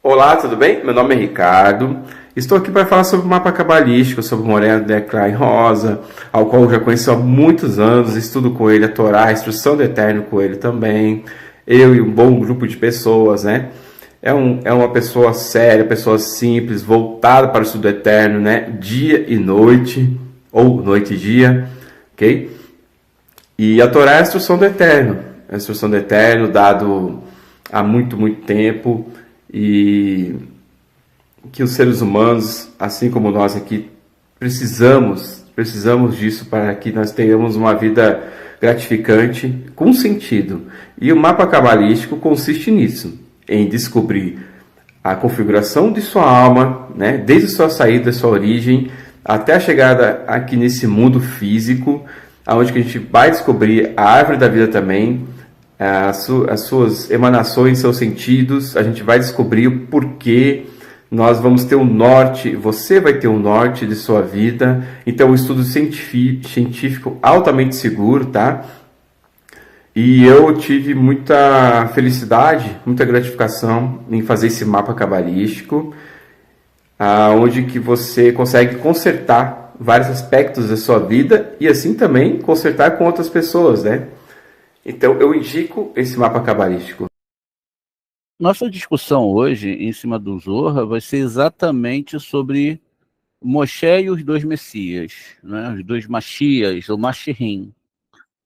Olá, tudo bem? Meu nome é Ricardo. Estou aqui para falar sobre o mapa cabalístico, sobre o Moreno Declan Rosa, ao qual eu já conheço há muitos anos, estudo com ele a Torá, a instrução do Eterno com ele também. Eu e um bom grupo de pessoas, né? É uma pessoa séria, pessoa simples, voltada para o estudo eterno, né? Dia e noite, ou noite e dia, ok? E a Torá é a instrução do Eterno, a instrução do Eterno dado há muito, muito tempo, e que os seres humanos, assim como nós aqui, precisamos disso para que nós tenhamos uma vida gratificante com sentido. E o mapa cabalístico consiste nisso, em descobrir a configuração de sua alma, né, desde sua saída, sua origem, até a chegada aqui nesse mundo físico, aonde que a gente vai descobrir a árvore da vida também, as suas emanações, seus sentidos. A gente vai descobrir o porquê. Nós vamos ter um norte, você vai ter um norte de sua vida. Então, um estudo científico altamente seguro, tá? E eu tive muita felicidade, muita gratificação em fazer esse mapa cabalístico, onde que você consegue consertar vários aspectos da sua vida e assim também consertar com outras pessoas, né? Então, eu indico esse mapa cabalístico. Nossa discussão hoje, em cima do Zohar, vai ser exatamente sobre Moshe e os dois Messias, né? Os dois Mashias, ou Mashirim.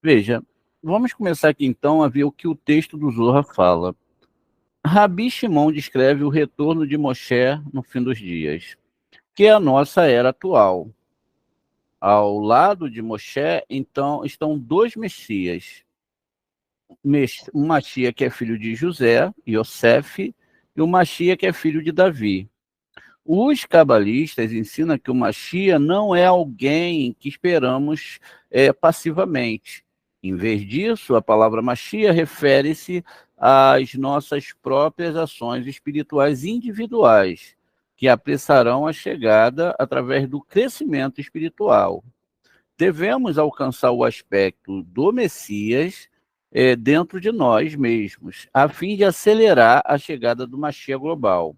Veja, vamos começar aqui então a ver o que o texto do Zohar fala. Rabi Shimon descreve o retorno de Moshe no fim dos dias, que é a nossa era atual. Ao lado de Moshe, então, estão dois Messias. Um Machia que é filho de José, Yosef, e um Machia que é filho de Davi. Os cabalistas ensinam que o Machia não é alguém que esperamos passivamente. Em vez disso, a palavra Machia refere-se às nossas próprias ações espirituais individuais, que apressarão a chegada através do crescimento espiritual. Devemos alcançar o aspecto do Messias dentro de nós mesmos, a fim de acelerar a chegada do Mashiach global.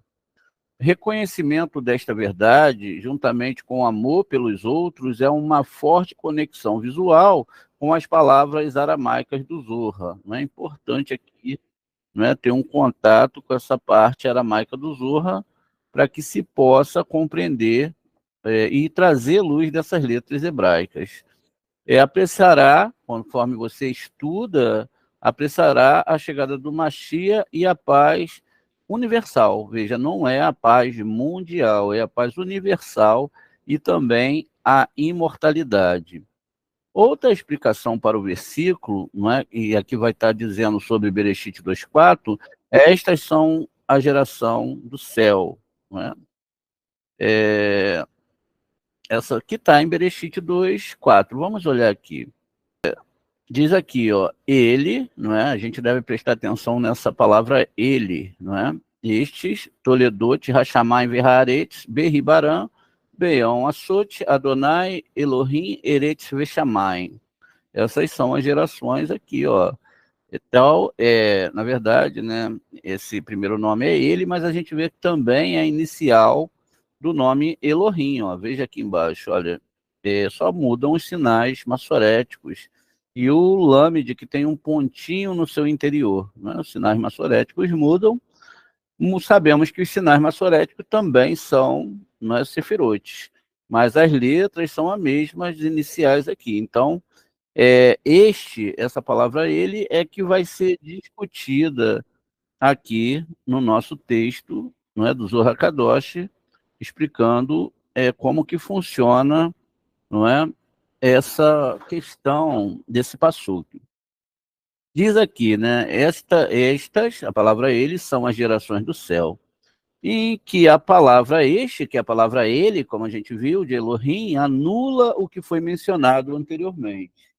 Reconhecimento desta verdade, juntamente com amor pelos outros, é uma forte conexão visual com as palavras aramaicas do Zohar. Não é importante aqui, não é, ter um contato com essa parte aramaica do Zohar para que se possa compreender e trazer luz dessas letras hebraicas. Apressará, conforme você estuda, apressará a chegada do Mashiach e a paz universal. Veja, não é a paz mundial, é a paz universal e também a imortalidade. Outra explicação para o versículo, não é? E aqui vai estar dizendo sobre Bereshit 2:4, estas são a geração do céu. Não é? Essa aqui está em Bereshit 2:4. Vamos olhar aqui. Diz aqui, ó, ele, não é? A gente deve prestar atenção nessa palavra ele, não é? Estes, Toledot, Hashamayim Veharetz, Berribaram, Beão Assot, Adonai, Elohim, Eretz Veshamayim. Essas são as gerações aqui, ó. Então, na verdade, né, esse primeiro nome é ele, mas a gente vê que também é a inicial do nome Elohim, ó. Veja aqui embaixo, olha, só mudam os sinais massoréticos e o Lamed, que tem um pontinho no seu interior, né? Os sinais massoréticos mudam. Sabemos que os sinais massoréticos também são, não é, sefirotes, mas as letras são as mesmas iniciais aqui. Então, Essa palavra ele é que vai ser discutida aqui no nosso texto, não é, do Zohar Kadosh, explicando como que funciona, não é, essa questão desse passuque. Diz aqui, né, estas, a palavra eles, são as gerações do céu, e que a palavra este, que é a palavra ele, como a gente viu, de Elohim, anula o que foi mencionado anteriormente.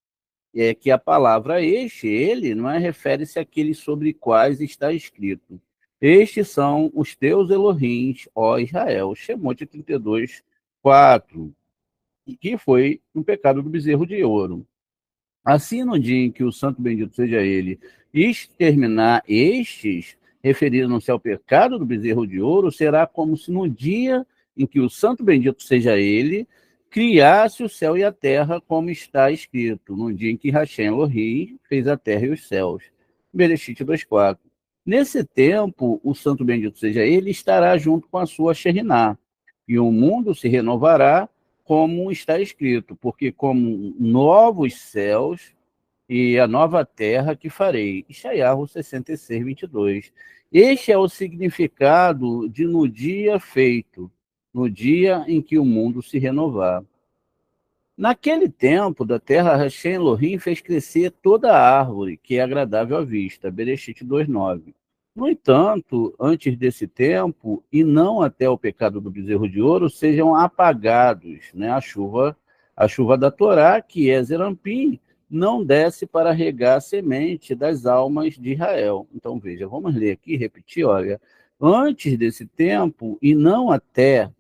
É que a palavra este, ele, não é, refere-se àqueles sobre quais está escrito. Estes são os teus Elohims, ó Israel. Shemote 32, 4, que foi um pecado do bezerro de ouro. Assim, no dia em que o santo bendito seja ele exterminar estes, referindo-se ao pecado do bezerro de ouro, será como se no dia em que o santo bendito seja ele criasse o céu e a terra, como está escrito, no dia em que Hashem Elohim fez a terra e os céus. Bereshit 2:4. Nesse tempo, o santo bendito seja ele estará junto com a sua Sheriná, e o mundo se renovará como está escrito, porque como novos céus e a nova terra que farei. Ishaiahu 66, 22. Este é o significado de no dia feito, no dia em que o mundo se renovar. Naquele tempo da terra, Hashem Elohim fez crescer toda a árvore que é agradável à vista. Bereshit 2:9. No entanto, antes desse tempo, e não até o pecado do bezerro de ouro, sejam apagados, né? A chuva da Torá, que é Zerampim, não desce para regar a semente das almas de Israel. Então, veja, vamos ler aqui, repetir, olha. Antes desse tempo, e não até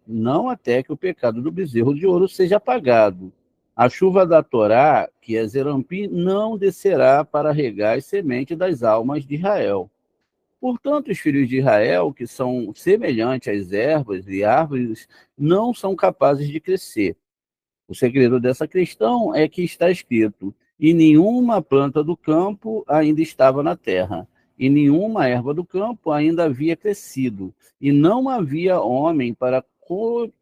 que o pecado do bezerro de ouro seja apagado. A chuva da Torá, que é Zerampim, não descerá para regar as sementes das almas de Israel. Portanto, os filhos de Israel, que são semelhantes às ervas e árvores, não são capazes de crescer. O segredo dessa questão é que está escrito: e nenhuma planta do campo ainda estava na terra, e nenhuma erva do campo ainda havia crescido, e não havia homem para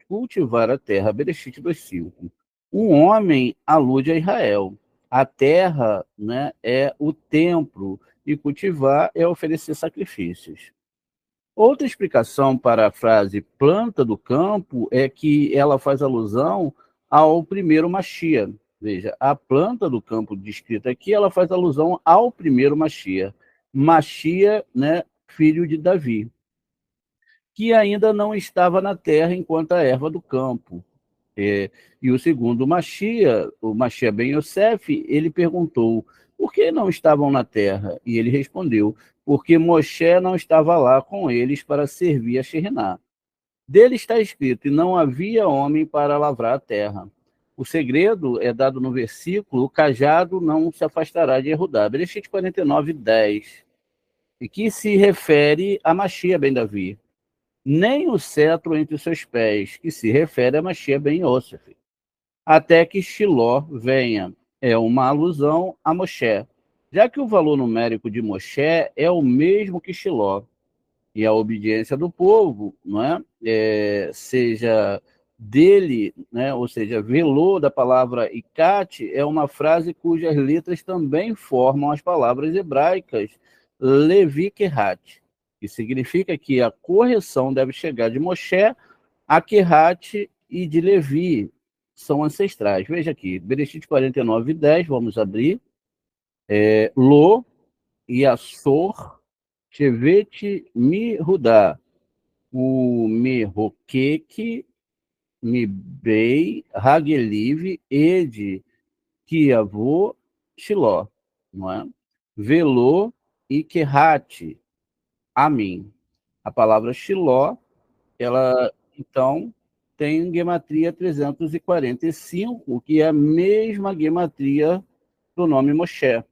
cultivar a terra. Bereshit 2:5. Um homem alude a Israel. A terra, né, é o templo, e cultivar é oferecer sacrifícios. Outra explicação para a frase planta do campo é que ela faz alusão ao primeiro Mashiach. Veja, a planta do campo descrita aqui, ela faz alusão ao primeiro Mashiach. Mashiach, né, filho de Davi, que ainda não estava na terra enquanto a erva do campo. E o segundo Mashiach, o Mashiach ben Yosef, ele perguntou: por que não estavam na terra? E ele respondeu: porque Moshe não estava lá com eles para servir a Sheriná. Dele está escrito: e não havia homem para lavrar a terra. O segredo é dado no versículo: o cajado não se afastará de Yehudá. Bereshit 49, 10. E que se refere a Mashiach ben Davi. Nem o cetro entre os seus pés, que se refere a Mashiach ben Yosef, até que Shiló venha. É uma alusão a Moshe, já que o valor numérico de Moshe é o mesmo que Shiló, e a obediência do povo, não é? Seja dele, né? Ou seja, velô da palavra ikat é uma frase cujas letras também formam as palavras hebraicas Levi Kehat, que significa que a correção deve chegar de Moshe a Kehat e de Levi, são ancestrais. Veja aqui, Bereshit 49, 10, vamos abrir. Lo, Yassor, Shevet Mihudá, o Mehokek, Mibei, Hageliv, Ed, Kiavô, Shiló, não é? Velô e Kehat, Amim. A palavra Shiló, ela, então, tem gematria 345, que é a mesma gematria do nome Moshe.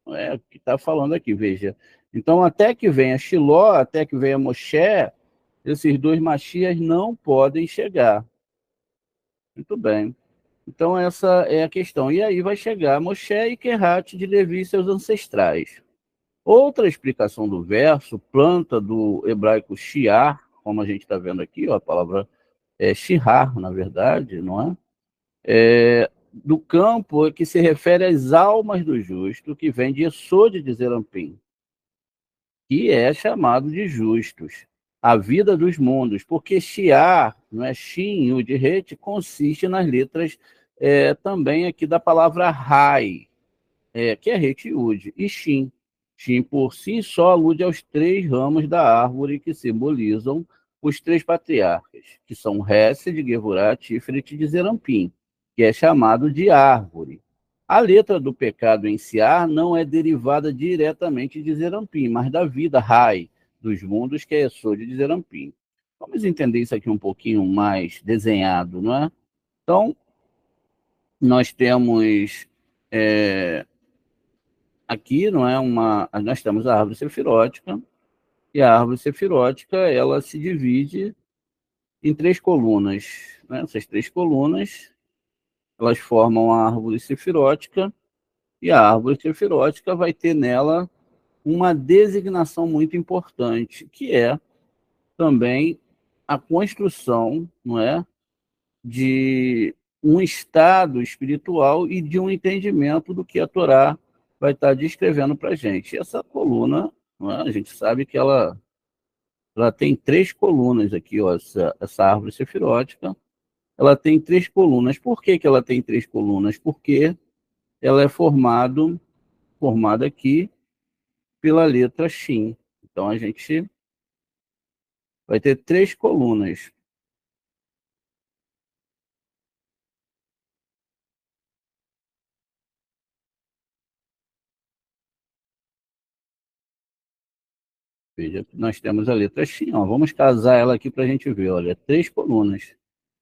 É o que está falando aqui, veja. Então, até que venha Shiló, até que venha Moshe, esses dois Mashias não podem chegar. Muito bem. Então, essa é a questão. E aí vai chegar Moshe e Kehat de Levi, seus ancestrais. Outra explicação do verso, planta do hebraico shiar, como a gente está vendo aqui, ó, a palavra é shihar, na verdade, não é? do campo que se refere às almas do justo, que vem de Yesod de Zerampim, que é chamado de justos, a vida dos mundos, porque Shiar, não é Shin, o de Rete, consiste nas letras também aqui da palavra Rai, que é Retiúde, e Shin. Shin por si só alude aos 3 ramos da árvore que simbolizam os 3 patriarcas, que são Hesed, Gevurah, Tiferet e Zerampim, que é chamado de árvore. A letra do pecado em Siar não é derivada diretamente de Zerampim, mas da vida, Rai, dos mundos, que é Yesod de Zerampim. Vamos entender isso aqui um pouquinho mais desenhado, não é? Então, nós temos aqui, não é nós temos a árvore sefirótica, e a árvore sefirótica, ela se divide em 3 colunas, né? Essas 3 colunas, elas formam a árvore sefirótica, e a árvore sefirótica vai ter nela uma designação muito importante, que é também a construção, não é, de um estado espiritual e de um entendimento do que a Torá vai estar descrevendo para a gente. Essa coluna, não é, a gente sabe que ela tem 3 colunas aqui, ó, essa árvore sefirótica, ela tem 3 colunas. Por que ela tem 3 colunas? Porque ela é formada aqui pela letra Shin. Então, a gente vai ter 3 colunas. Veja, nós temos a letra Shin. Ó. Vamos casar ela aqui para a gente ver. Olha, 3 colunas.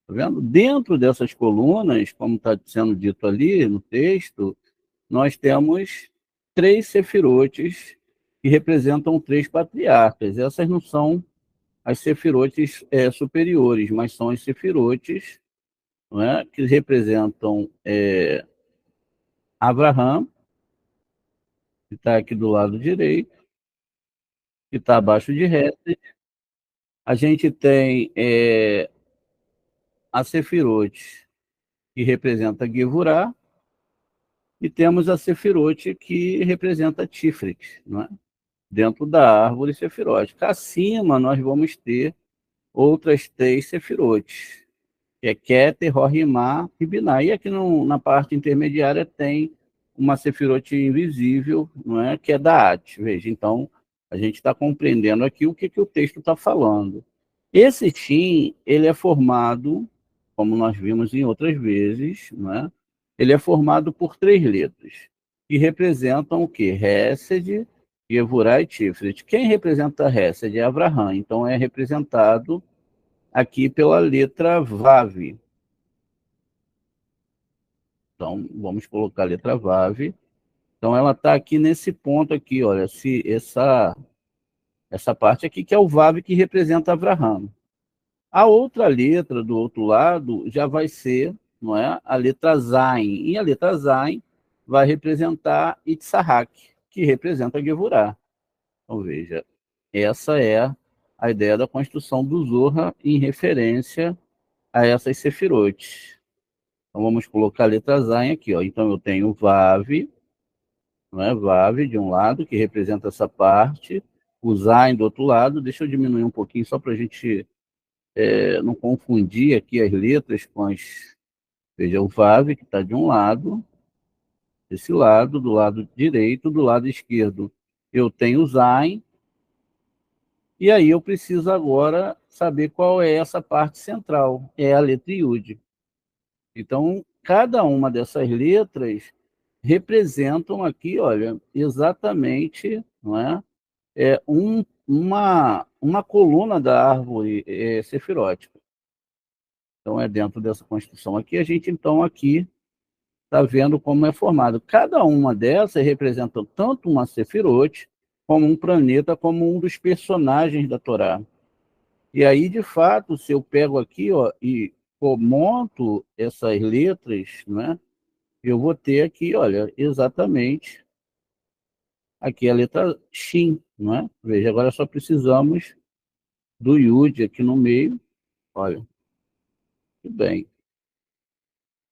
Tá vendo? Dentro dessas colunas, como está sendo dito ali no texto, nós temos 3 sefirotes que representam 3 patriarcas. Essas não são as sefirotes superiores, mas são as sefirotes, não é, que representam Abraham, que está aqui do lado direito, que está abaixo de Hesed. A gente tem a Sefirote, que representa Gevurah, e temos a Sefirote, que representa Tiferet, não é? Dentro da árvore sefirótica. Acima, nós vamos ter outras 3 sefirotes, que é Keter, Rohimá e Binah. E aqui na parte intermediária tem uma sefirote invisível, não é? Que é Daat. Veja, então, a gente está compreendendo aqui o que o texto está falando. Esse Shin, ele é formado, como nós vimos em outras vezes, não é? Ele é formado por 3 letras, que representam o quê? Hesed, Gevurah e Tiferet. Quem representa Hesed é Abraham, então é representado aqui pela letra Vav. Então, vamos colocar a letra Vav. Então, ela está aqui nesse ponto aqui, olha, essa parte aqui, que é o Vav que representa Abraham. A outra letra do outro lado já vai ser, não é, a letra Zain. E a letra Zain vai representar Itzahak, que representa Gevurah. Então, veja, essa é a ideia da construção do Zohar em referência a essas sefirotes. Então, vamos colocar a letra Zain aqui. Ó. Então, eu tenho Vav, não é? Vav de um lado, que representa essa parte, o Zain do outro lado. Deixa eu diminuir um pouquinho, só para a gente não confundir aqui as letras com as... Veja, o Vav, que está de um lado, desse lado, do lado direito, do lado esquerdo. Eu tenho o Zain, e aí eu preciso agora saber qual é essa parte central, é a letra Yud. Então, cada uma dessas letras representam aqui, olha, exatamente, não é, uma coluna da árvore sefirótica. Então, é dentro dessa construção aqui, a gente, então, aqui está vendo como é formado. Cada uma dessas representa tanto uma sefirote, como um planeta, como um dos personagens da Torá. E aí, de fato, se eu pego aqui, ó, e monto essas letras, né, eu vou ter aqui, olha, exatamente aqui a letra Shin, não é? Veja, agora só precisamos do Yud aqui no meio, olha, tudo bem.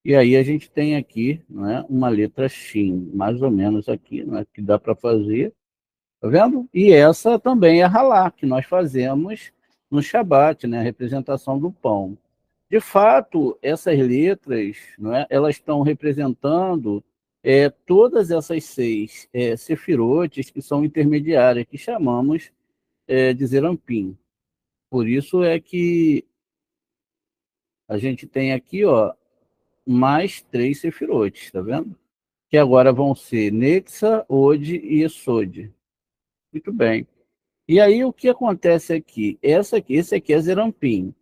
E aí a gente tem aqui, né, uma letra Shin, mais ou menos aqui, né, que dá para fazer, tá vendo? E essa também é a Halá, que nós fazemos no Shabat, né, a representação do pão. De fato, essas letras, não é, elas estão representando todas essas seis sefirotes que são intermediárias, que chamamos de Zerampim. Por isso é que a gente tem aqui, ó, mais três sefirotes, tá vendo? Que agora vão ser Nexa, Ode e Esod. Muito bem. E aí o que acontece aqui? Esse aqui é Zerampim.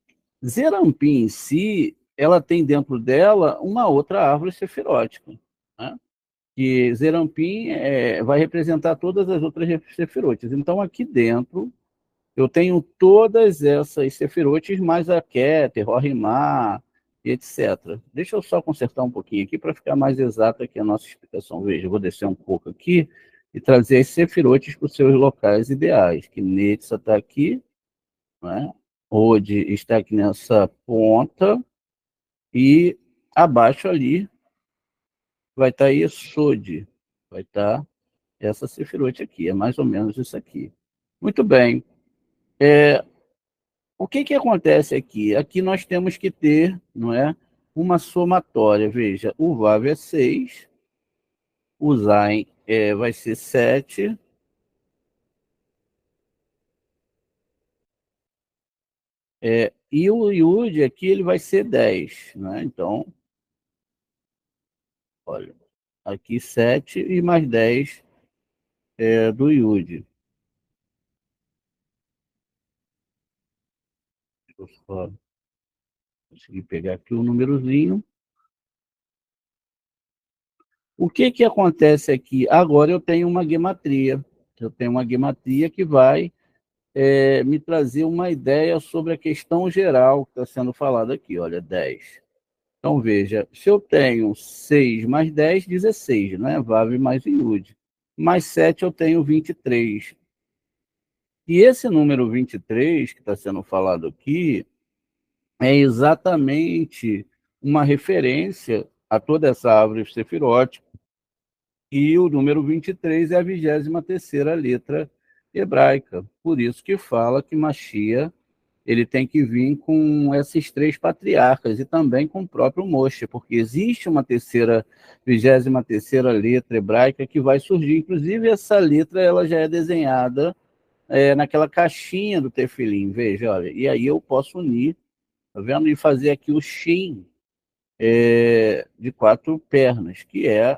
Zerampim em si, ela tem dentro dela uma outra árvore sefirótica, né? Que Zerampim vai representar todas as outras sefirotes. Então aqui dentro eu tenho todas essas sefirotes, mais a Keter, Rorimá, etc. Deixa eu só consertar um pouquinho aqui para ficar mais exata aqui a nossa explicação. Veja, eu vou descer um pouco aqui e trazer as sefirotes para os seus locais ideais. Que Netza está aqui, né? Ode está aqui nessa ponta e abaixo ali vai estar Yesod, vai estar essa sefirote aqui, é mais ou menos isso aqui. Muito bem. O que acontece aqui? Aqui nós temos que ter, não é, uma somatória. Veja, o Vav é 6, o Zain vai ser 7, e o Yud aqui ele vai ser 10, né? Então, olha, aqui 7 e mais 10 do Yud. Deixa eu só conseguir pegar aqui o númerozinho. O que acontece aqui? Agora eu tenho uma gematria. Eu tenho uma gematria que vai me trazer uma ideia sobre a questão geral que está sendo falada aqui. Olha, 10. Então, veja, se eu tenho 6 mais 10, 16, né? Vav mais Yud. Mais 7 eu tenho 23. E esse número 23 que está sendo falado aqui é exatamente uma referência a toda essa árvore sefirótica. E o número 23 é a 23ª letra hebraica. Por isso que fala que Mashiach ele tem que vir com esses três patriarcas e também com o próprio Moshe, porque existe uma 23ª letra hebraica que vai surgir. Inclusive, essa letra ela já é desenhada naquela caixinha do tefilim. Veja, olha, e aí eu posso unir, tá vendo? E fazer aqui o Shin de 4 pernas, que é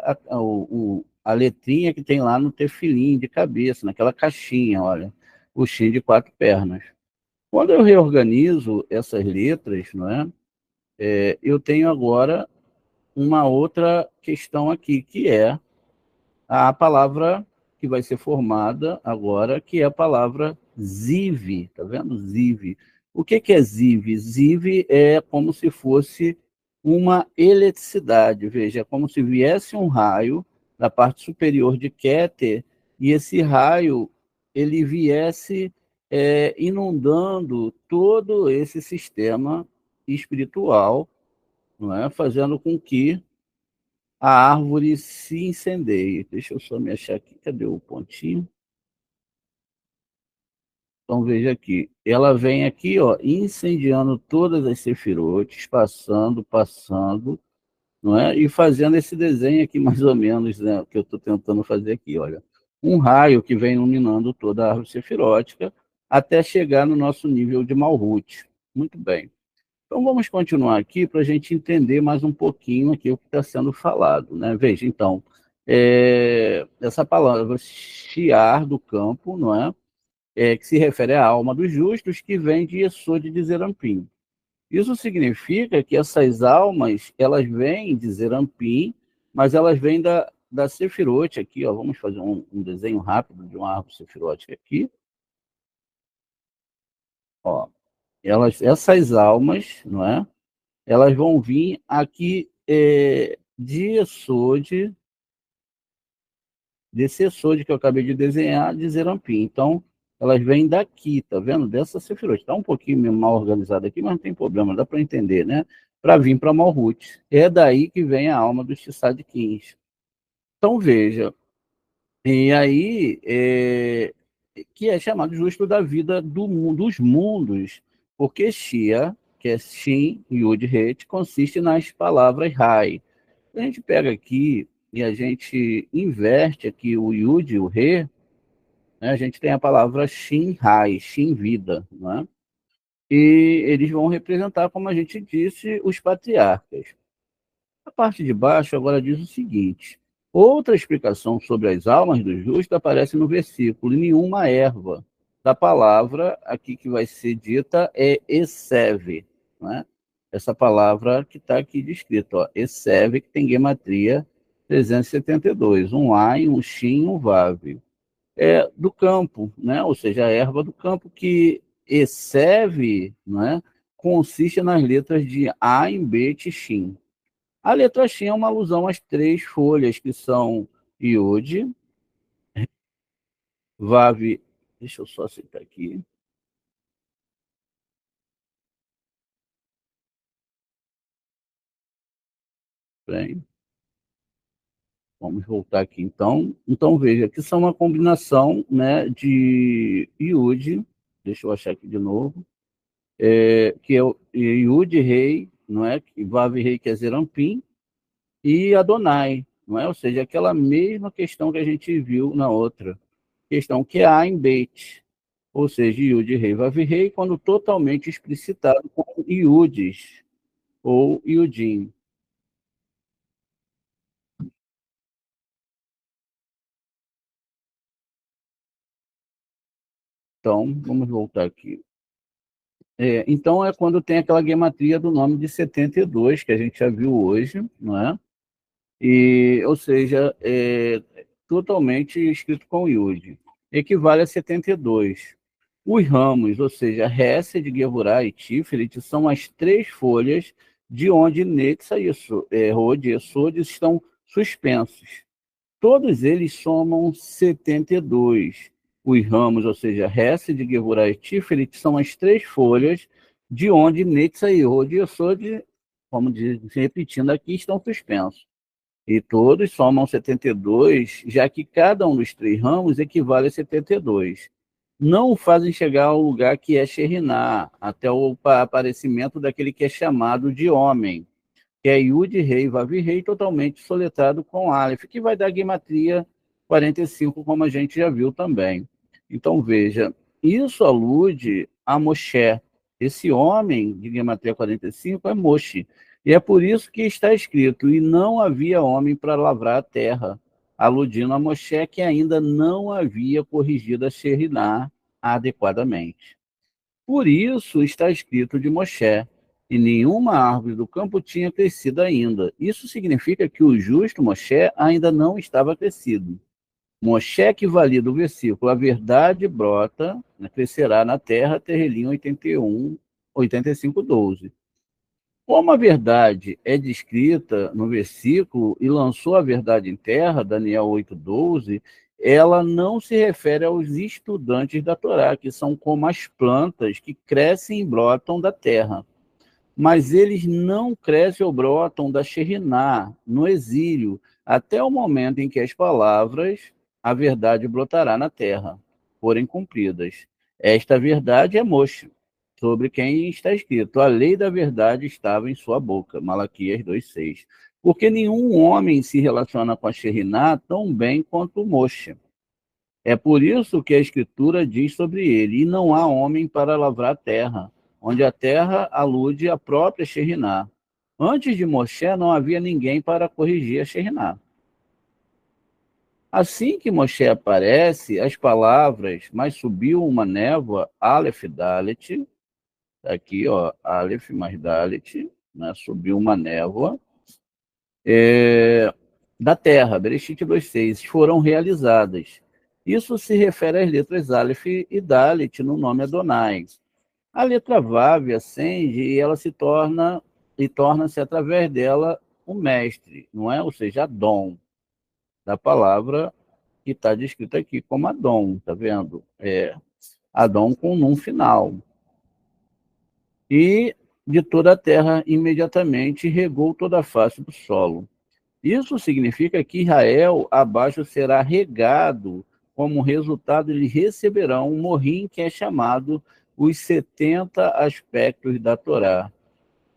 a letrinha que tem lá no tefilim de cabeça, naquela caixinha, olha, o Shin de 4 pernas. Quando eu reorganizo essas letras, não é? Eu tenho agora uma outra questão aqui, que é a palavra que vai ser formada agora, que é a palavra Ziv, tá vendo? Ziv. O que é Ziv? Ziv é como se fosse uma eletricidade, veja, é como se viesse um raio da parte superior de Keter e esse raio ele viesse inundando todo esse sistema espiritual, não é? Fazendo com que a árvore se incendeie. Deixa eu só me achar aqui. Cadê o pontinho? Então veja aqui. Ela vem aqui, ó, incendiando todas as sefirotes, passando, não é? E fazendo esse desenho aqui, mais ou menos, né, que eu estou tentando fazer aqui, olha. Um raio que vem iluminando toda a árvore sefirótica até chegar no nosso nível de Malhut. Muito bem. Então vamos continuar aqui para a gente entender mais um pouquinho aqui o que está sendo falado, né? Veja, então, essa palavra chiar do campo, não é? Que se refere à alma dos justos, que vem de Yesod de Zerampim. Isso significa que essas almas, elas vêm de Zerampim, mas elas vêm da Sefirote aqui, ó. Vamos fazer um desenho rápido de uma árvore sefirótica aqui. Ó, essas almas, não é? Elas vão vir aqui de Yesod, desse Yesod que eu acabei de desenhar, de Zerampim. Então, elas vêm daqui, tá vendo? Dessa Sefirot. Está um pouquinho mal organizado aqui, mas não tem problema, dá para entender, né? para vir para Malhut. É daí que vem a alma dos Tzadikins. Então, veja, e aí que é chamado justo da vida dos mundos, porque Shia, que é Shin, Yud, Het, consiste nas palavras Rai. A gente pega aqui e a gente inverte aqui o Yud e o Re, né, a gente tem a palavra Shin Rai, Shin vida, né? E eles vão representar, como a gente disse, os patriarcas. A parte de baixo agora diz o seguinte: outra explicação sobre as almas dos justos aparece no versículo, e nenhuma erva da palavra aqui que vai ser dita é Eseve, né? Essa palavra que está aqui descrita, ó, Eseve, que tem gematria 372, um Ain, um Shin, um Vav. É do campo, né? Ou seja, a erva do campo que Eseve, né? Consiste nas letras de Ain, Bet e Shin. A letra Shin é uma alusão às três folhas, que são Iode, Vav. Deixa eu só aceitar aqui. Bem, vamos voltar aqui então. Então, veja, que são uma combinação, né, de Iode, deixa eu achar aqui de novo, que é o Iode Rei, não é? Vav Rei, que é Zerampim, e Adonai, não é? Ou seja, aquela mesma questão que a gente viu na outra questão, que é A em Beit, ou seja, Yud, Rei, Vav, Rei, quando totalmente explicitado com Yudes, ou Yudim. Então, vamos voltar aqui. Então, é quando tem aquela gematria do nome de 72, que a gente já viu hoje, não é? E, ou seja, totalmente escrito com Yud. Equivale a 72. Os ramos, ou seja, Hesed, Gevurah e Tiferet, são as três folhas de onde Netza e Rod e Esod estão suspensos. Todos eles somam 72. Os ramos, ou seja, Hesed, Gevurah e Tiferet, são as três folhas de onde Netza e Rod e Esod, como diz, repetindo aqui, estão suspensos. E todos somam 72, já que cada um dos três ramos equivale a 72. Não o fazem chegar ao lugar que é Sheriná, até o aparecimento daquele que é chamado de homem, que é Yud Rei, Vav Rei, totalmente soletrado com Aleph, que vai dar gematria 45, como a gente já viu também. Então, veja, isso alude a Moshe. Esse homem de gematria 45 é Moshe. E é por isso que está escrito, e não havia homem para lavrar a terra, aludindo a Moshe, que ainda não havia corrigido a Sheriná adequadamente. Por isso está escrito de Moshe, e nenhuma árvore do campo tinha crescido ainda. Isso significa que o justo Moshe ainda não estava crescido. Moshe que valida o versículo, a verdade brota, né, crescerá na terra, Terrilim 81, 85, 12. Como a verdade é descrita no versículo e lançou a verdade em terra, Daniel 8:12, ela não se refere aos estudantes da Torá, que são como as plantas que crescem e brotam da terra. Mas eles não crescem ou brotam da Sheriná, no exílio, até o momento em que as palavras, a verdade brotará na terra, forem cumpridas. Esta verdade é Moshe, sobre quem está escrito, a lei da verdade estava em sua boca, Malaquias 2:6. Porque nenhum homem se relaciona com a Sheriná tão bem quanto Moshe. É por isso que a Escritura diz sobre ele, e não há homem para lavrar a terra, onde a terra alude à própria Sheriná. Antes de Moshe não havia ninguém para corrigir a Sheriná. Assim que Moshe aparece, as palavras, mas subiu uma névoa, Aleph Dalet, aqui, ó, Aleph mais Dalet, né, subiu uma névoa, da terra, Bereshit 2:6, foram realizadas. Isso se refere às letras Aleph e Dalet no nome Adonai. A letra Vav acende e ela se torna e torna-se através dela o mestre, não é? Ou seja, Adon, da palavra que está descrita aqui como Adon, tá vendo? Adon com num final. E de toda a terra imediatamente e regou toda a face do solo. Isso significa que Israel abaixo será regado, como resultado eles receberão um morrim que é chamado os 70 aspectos da Torá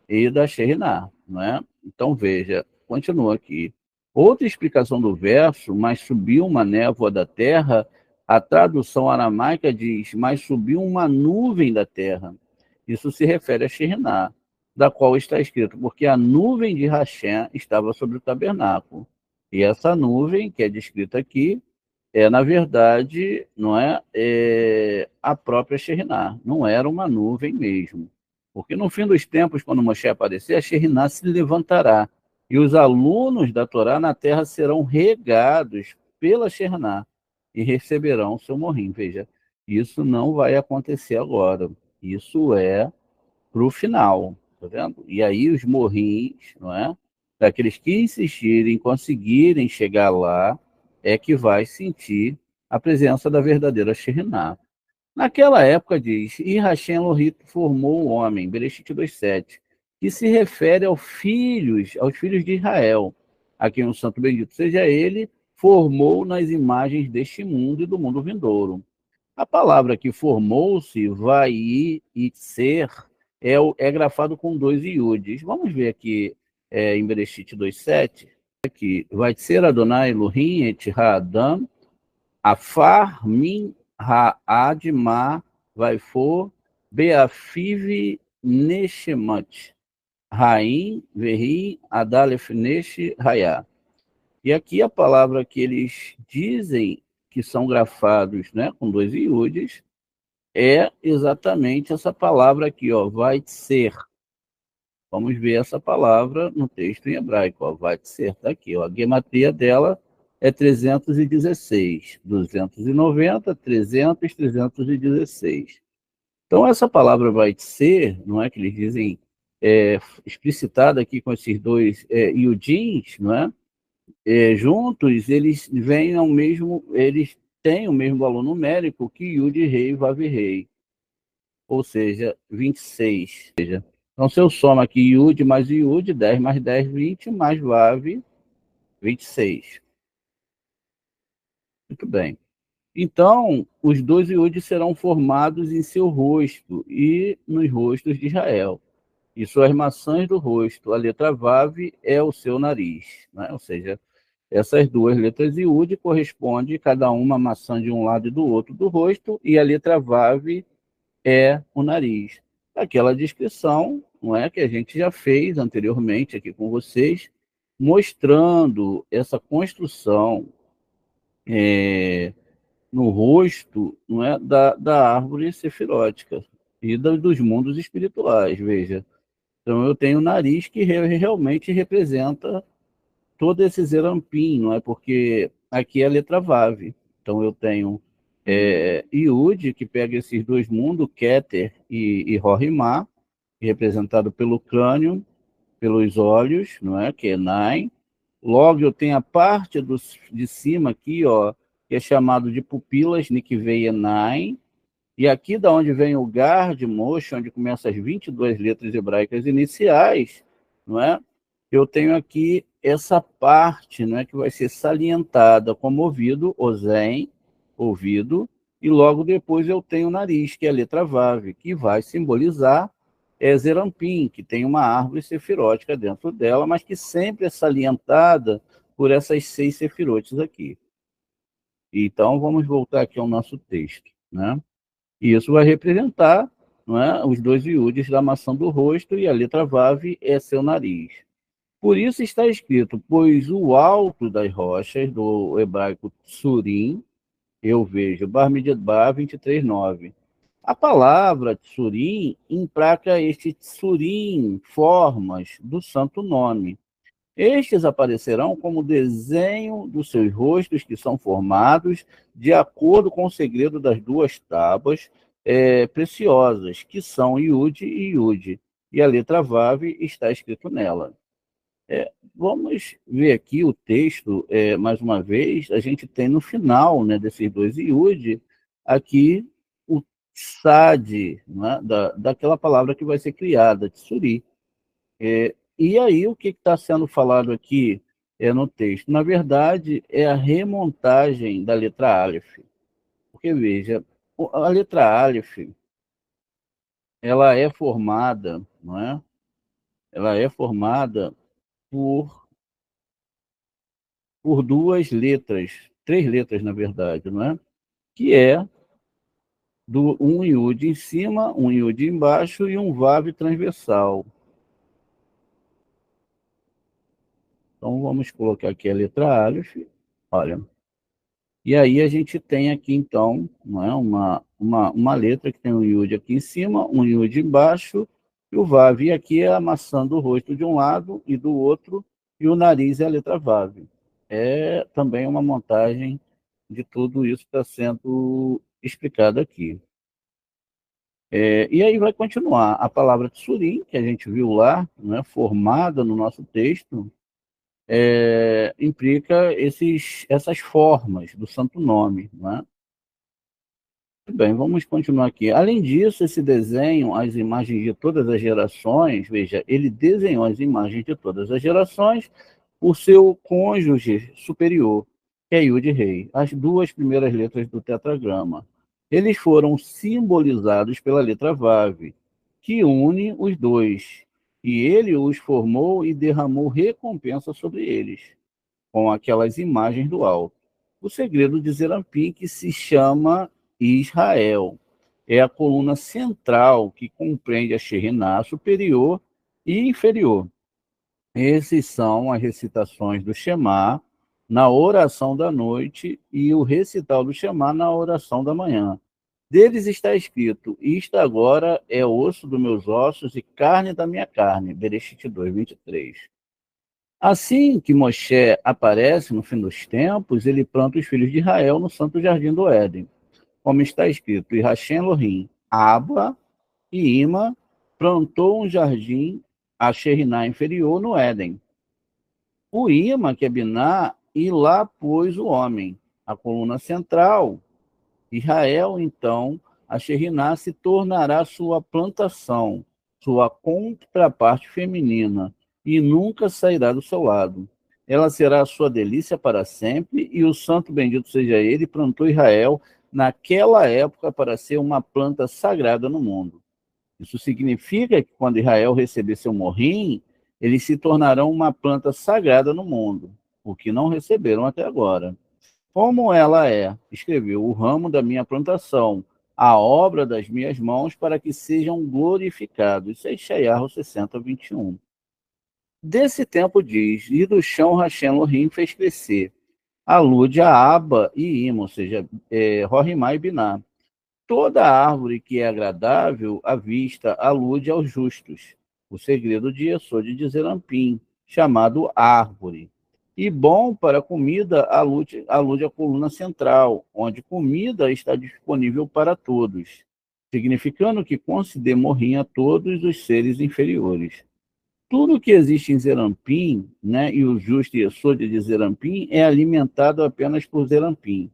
e da Shekhinah, não é? Então veja, continua aqui. Outra explicação do verso, mas subiu uma névoa da terra, a tradução aramaica diz, mas subiu uma nuvem da terra. Isso se refere a Shekhinah, da qual está escrito, porque a nuvem de Hashem estava sobre o tabernáculo. E essa nuvem, que é descrita aqui, na verdade, não é a própria Shekhinah, não era uma nuvem mesmo. Porque no fim dos tempos, quando Moshe aparecer, a Shekhinah se levantará, e os alunos da Torá na terra serão regados pela Shekhinah e receberão seu morrim. Veja, isso não vai acontecer agora. Isso é para o final, tá vendo? E aí os morrinhos, não é? Daqueles que insistirem, conseguirem chegar lá, é que vai sentir a presença da verdadeira Shekhinah. Naquela época diz, e Hashem Elohim formou o homem, Bereshit 2:7, que se refere aos filhos de Israel, a quem o santo bendito seja ele, formou nas imagens deste mundo e do mundo vindouro. A palavra que formou-se, vai ir e ser, é grafado com dois iudes. Vamos ver aqui em Bereshit 2:7, aqui, vai ser Adonai Elohim et Ha'adam, Afar min ha'ad ma vai for beafiv neshemot, Raim verri adalef nesh raya. E aqui a palavra que eles dizem que são grafados, né, com dois iudes, é exatamente essa palavra aqui, ó, vai ser. Vamos ver essa palavra no texto em hebraico, ó, vai ser, tá aqui, ó, a gematria dela é 316, 290, 300, 316. Então essa palavra vai ser, não é que eles dizem, explicitada aqui com esses dois iudins, não é? Juntos eles vêm ao mesmo, eles têm o mesmo valor numérico que Yud Rei e Vav Rei, ou seja, 26. Então se eu somo aqui Yud mais Yud, 10 mais 10, 20, mais Vav, 26. Muito bem. Então, os dois Yudes serão formados em seu rosto e nos rostos de Israel. E suas maçãs do rosto, a letra Vav é o seu nariz, né? Ou seja, essas duas letras Yud correspondem cada uma maçã de um lado e do outro do rosto, e a letra Vav é o nariz. Aquela descrição, não é, que a gente já fez anteriormente aqui com vocês, mostrando essa construção no rosto, não é, da árvore sefirótica e dos mundos espirituais, veja. Então eu tenho o nariz que realmente representa todo esse zerampim, não é? Porque aqui é a letra Vav. Então eu tenho Iud, que pega esses dois mundos, Keter e Rohimá, representado pelo crânio, pelos olhos, não é? Que é Nai. Logo eu tenho a parte de cima aqui, ó, que é chamado de pupilas, Nikvei Nai. E aqui da onde vem o Gard Moshe, onde começam as 22 letras hebraicas iniciais, não é? Eu tenho aqui essa parte, não é, que vai ser salientada como ouvido, Ozen, ouvido, e logo depois eu tenho o nariz, que é a letra Vav, que vai simbolizar Zerampim, que tem uma árvore sefirótica dentro dela, mas que sempre é salientada por essas 6 sefirotes aqui. Então, vamos voltar aqui ao nosso texto, né? E isso vai representar, não é, os dois iudes da maçã do rosto, e a letra Vav é seu nariz. Por isso está escrito, pois o alto das rochas, do hebraico tsurim, eu vejo, Bar-Midbar 23:9. A palavra tsurim emplaca este tsurim, formas do santo nome. Estes aparecerão como desenho dos seus rostos, que são formados de acordo com o segredo das duas tábuas preciosas, que são Yud e Yud. E a letra Vav está escrito nela. Vamos ver aqui o texto, mais uma vez. A gente tem no final, né, desses dois Yud, aqui Sade, né, daquela palavra que vai ser criada, tsuri. E aí, o que está sendo falado aqui no texto? Na verdade, é a remontagem da letra Aleph. Porque, veja, a letra Aleph, ela é formada, não é? Ela é formada por, por duas letras, três letras, na verdade, não é? Que é um iud em cima, um iud embaixo e um vav transversal. Então, vamos colocar aqui a letra Aleph. Olha, e aí a gente tem aqui, então, não é? uma letra que tem um iud aqui em cima, um iud embaixo e o vav. E aqui é a maçã do rosto de um lado e do outro, e o nariz é a letra vav. É também uma montagem de tudo isso que está sendo explicado aqui. E aí vai continuar. A palavra tsurim, que a gente viu lá, né, formada no nosso texto, implica essas formas do santo nome. Né? Muito bem, vamos continuar aqui. Além disso, esse desenho, as imagens de todas as gerações, veja, ele desenhou as imagens de todas as gerações por seu cônjuge superior, que é Yud Rei, as duas primeiras letras do tetragrama. Eles foram simbolizados pela letra Vav, que une os dois, e ele os formou e derramou recompensa sobre eles, com aquelas imagens do alto. O segredo de Zerampim, que se chama Israel, é a coluna central que compreende a Sheriná superior e inferior. Esses são as recitações do Shema na oração da noite e o recital do Shema na oração da manhã. Deles está escrito: isto agora é osso dos meus ossos e carne da minha carne. Bereshit 2, 23. Assim que Moshe aparece no fim dos tempos, ele planta os filhos de Israel no santo jardim do Éden, como está escrito: e Hashem Elohim, Abba e Ima plantou um jardim a Sheriná inferior no Éden. O Ima, que é Biná, e lá pôs o homem, a coluna central. Israel, então, a Sheriná se tornará sua plantação, sua contraparte feminina, e nunca sairá do seu lado. Ela será a sua delícia para sempre, e o santo bendito seja ele, plantou Israel naquela época para ser uma planta sagrada no mundo. Isso significa que quando Israel receber seu morrim, eles se tornarão uma planta sagrada no mundo, o que não receberam até agora. Como ela é, escreveu, o ramo da minha plantação, a obra das minhas mãos, para que sejam glorificados. Isso é Isaiah 60, 21. Desse tempo diz, e do chão Hashem Elohim fez crescer, alude a Aba e Ima, ou seja, Rorimá e Biná. Toda árvore que é agradável à vista alude aos justos. O segredo de Yesod de Zerampim, chamado árvore. E bom para a comida alude à coluna central, onde comida está disponível para todos, significando que conceder morrim a todos os seres inferiores. Tudo que existe em Zerampim, né, e o justo Yesod de Zerampim, é alimentado apenas por Zerampim.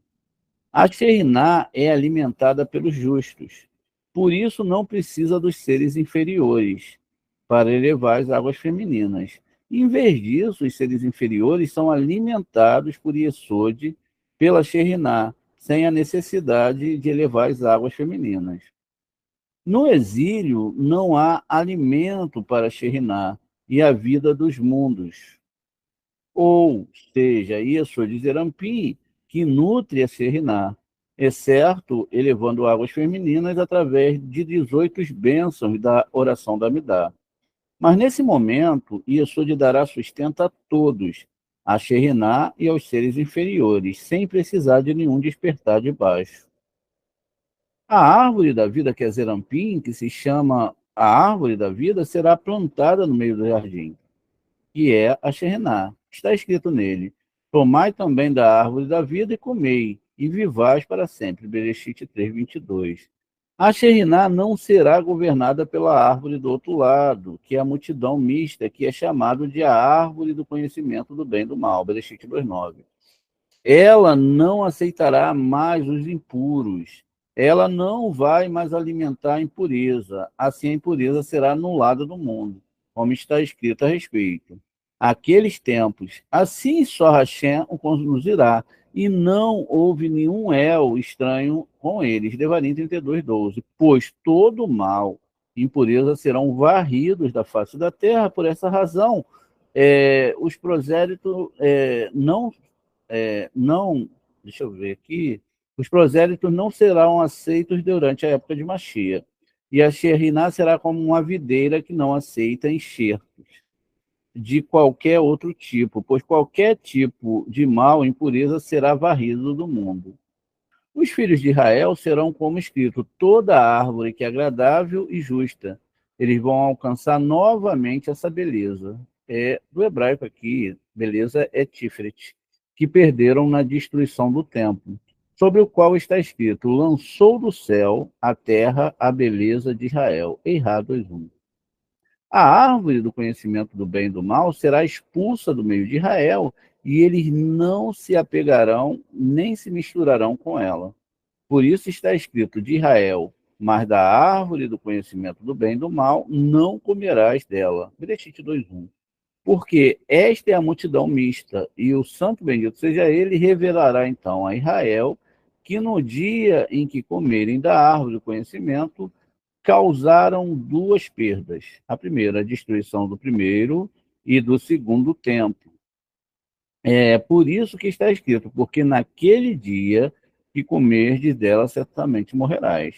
A Sheriná é alimentada pelos justos. Por isso não precisa dos seres inferiores para elevar as águas femininas. Em vez disso, os seres inferiores são alimentados por Yesod pela Sheriná, sem a necessidade de elevar as águas femininas. No exílio, não há alimento para Sheriná e a vida dos mundos. Ou seja, Yesod de Zerampi, que nutre a Sheriná, exceto elevando águas femininas através de 18 bênçãos da oração da Amidá. Mas nesse momento, Yesod dará sustento a todos, a Sheriná e aos seres inferiores, sem precisar de nenhum despertar de baixo. A árvore da vida, que é Zerampim, que se chama a árvore da vida, será plantada no meio do jardim, que é a Sheriná. Está escrito nele: tomai também da árvore da vida e comei, e vivais para sempre. Bereshit 3, 22. A Sheriná não será governada pela árvore do outro lado, que é a multidão mista, que é chamado de a árvore do conhecimento do bem e do mal. Bereshit 2, 9. Ela não aceitará mais os impuros, ela não vai mais alimentar a impureza. Assim, a impureza será anulada do mundo, como está escrito a respeito. Aqueles tempos, assim só Hashem o conduzirá, e não houve nenhum el estranho com eles. Devarim 32:12. Pois todo mal e impureza serão varridos da face da terra. Por essa razão, os prosélitos não, deixa eu ver aqui, os prosélitos não serão aceitos durante a época de Machia. E a Sheriná será como uma videira que não aceita enxertos de qualquer outro tipo, pois qualquer tipo de mal, impureza, será varrido do mundo. Os filhos de Israel serão como escrito: toda árvore que é agradável e justa. Eles vão alcançar novamente essa beleza. Do hebraico aqui, beleza é Tiferet, que perderam na destruição do templo, sobre o qual está escrito: lançou do céu a terra a beleza de Israel. Eirá 2:1. A árvore do conhecimento do bem e do mal será expulsa do meio de Israel, e eles não se apegarão nem se misturarão com ela. Por isso está escrito de Israel: mas da árvore do conhecimento do bem e do mal não comerás dela. Bereshit 2:1. Porque esta é a multidão mista, e o santo bendito seja ele, revelará então a Israel que no dia em que comerem da árvore do conhecimento, causaram duas perdas. A primeira, a destruição do primeiro e do segundo templo. É por isso que está escrito: porque naquele dia que comerdes dela, certamente morrerás.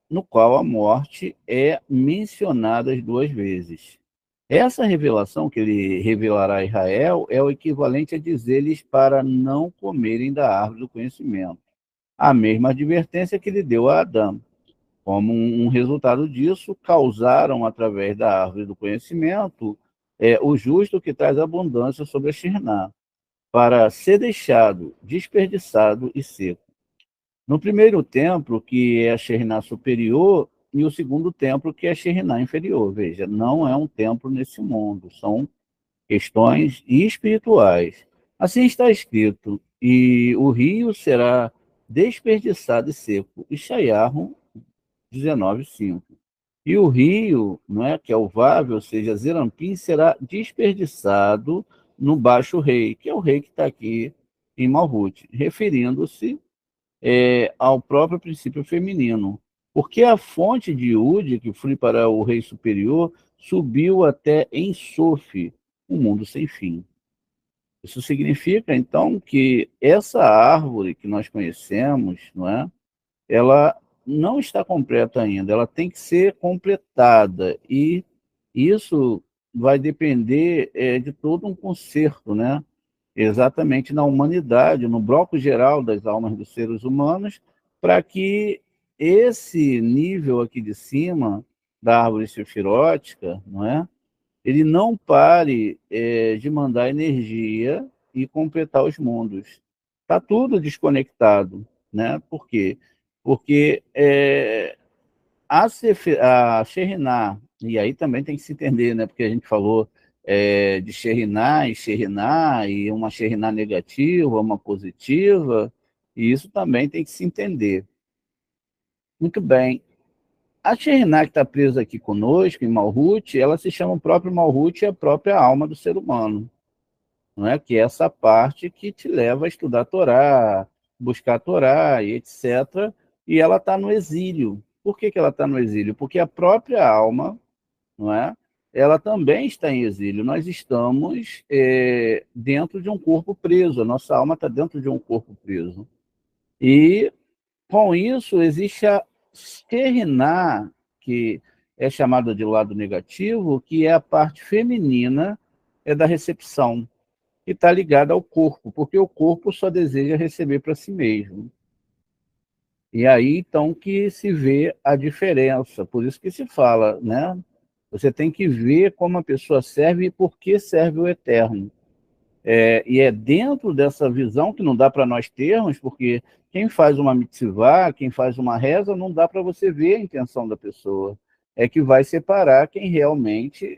No qual a morte é mencionada as duas vezes. Essa revelação que ele revelará a Israel é o equivalente a dizer-lhes para não comerem da árvore do conhecimento. A mesma advertência que ele deu a Adão. Como um resultado disso, causaram, através da árvore do conhecimento, o justo que traz abundância sobre a Shirná, para ser deixado desperdiçado e seco. No primeiro templo, que é a Sheriná superior, e o segundo templo, que é a Sheriná inferior. Veja, não é um templo nesse mundo, são questões espirituais. Assim está escrito: e o rio será desperdiçado e seco. Ishayahu 19:5. E o rio, não é, que é o Vave, ou seja, Zerampim, será desperdiçado no Baixo Rei, que é o rei que está aqui em Malhut, referindo-se ao próprio princípio feminino. Porque a fonte de Ude, que flui para o rei superior, subiu até Ensof, um mundo sem fim. Isso significa, então, que essa árvore que nós conhecemos, não é? Ela não está completa ainda, ela tem que ser completada. E isso vai depender de todo um conserto, né? Exatamente na humanidade, no bloco geral das almas dos seres humanos, para que esse nível aqui de cima da árvore sefirótica, não é? Ele não pare de mandar energia e completar os mundos. Está tudo desconectado, né? Por quê? Porque a Sheriná, e aí também tem que se entender, né? Porque a gente falou de Sheriná, e uma Sheriná negativa, uma positiva, e isso também tem que se entender. Muito bem. A Sheriná que está presa aqui conosco, em Malhut, ela se chama o próprio Malhut e a própria alma do ser humano, não é? Que é essa parte que te leva a estudar a Torá, buscar a Torá e etc. E ela está no exílio. Por que ela está no exílio? Porque a própria alma, não é? Ela também está em exílio. Nós estamos dentro de um corpo preso. A nossa alma está dentro de um corpo preso. E, com isso, existe a Sheriná, que é chamada de lado negativo, que é a parte feminina da recepção, que está ligada ao corpo, porque o corpo só deseja receber para si mesmo. E aí, então, que se vê a diferença. Por isso que se fala, né? Você tem que ver como a pessoa serve e por que serve o eterno. E é dentro dessa visão que não dá para nós termos, porque quem faz uma mitzvah, quem faz uma reza, não dá para você ver a intenção da pessoa. É que vai separar quem realmente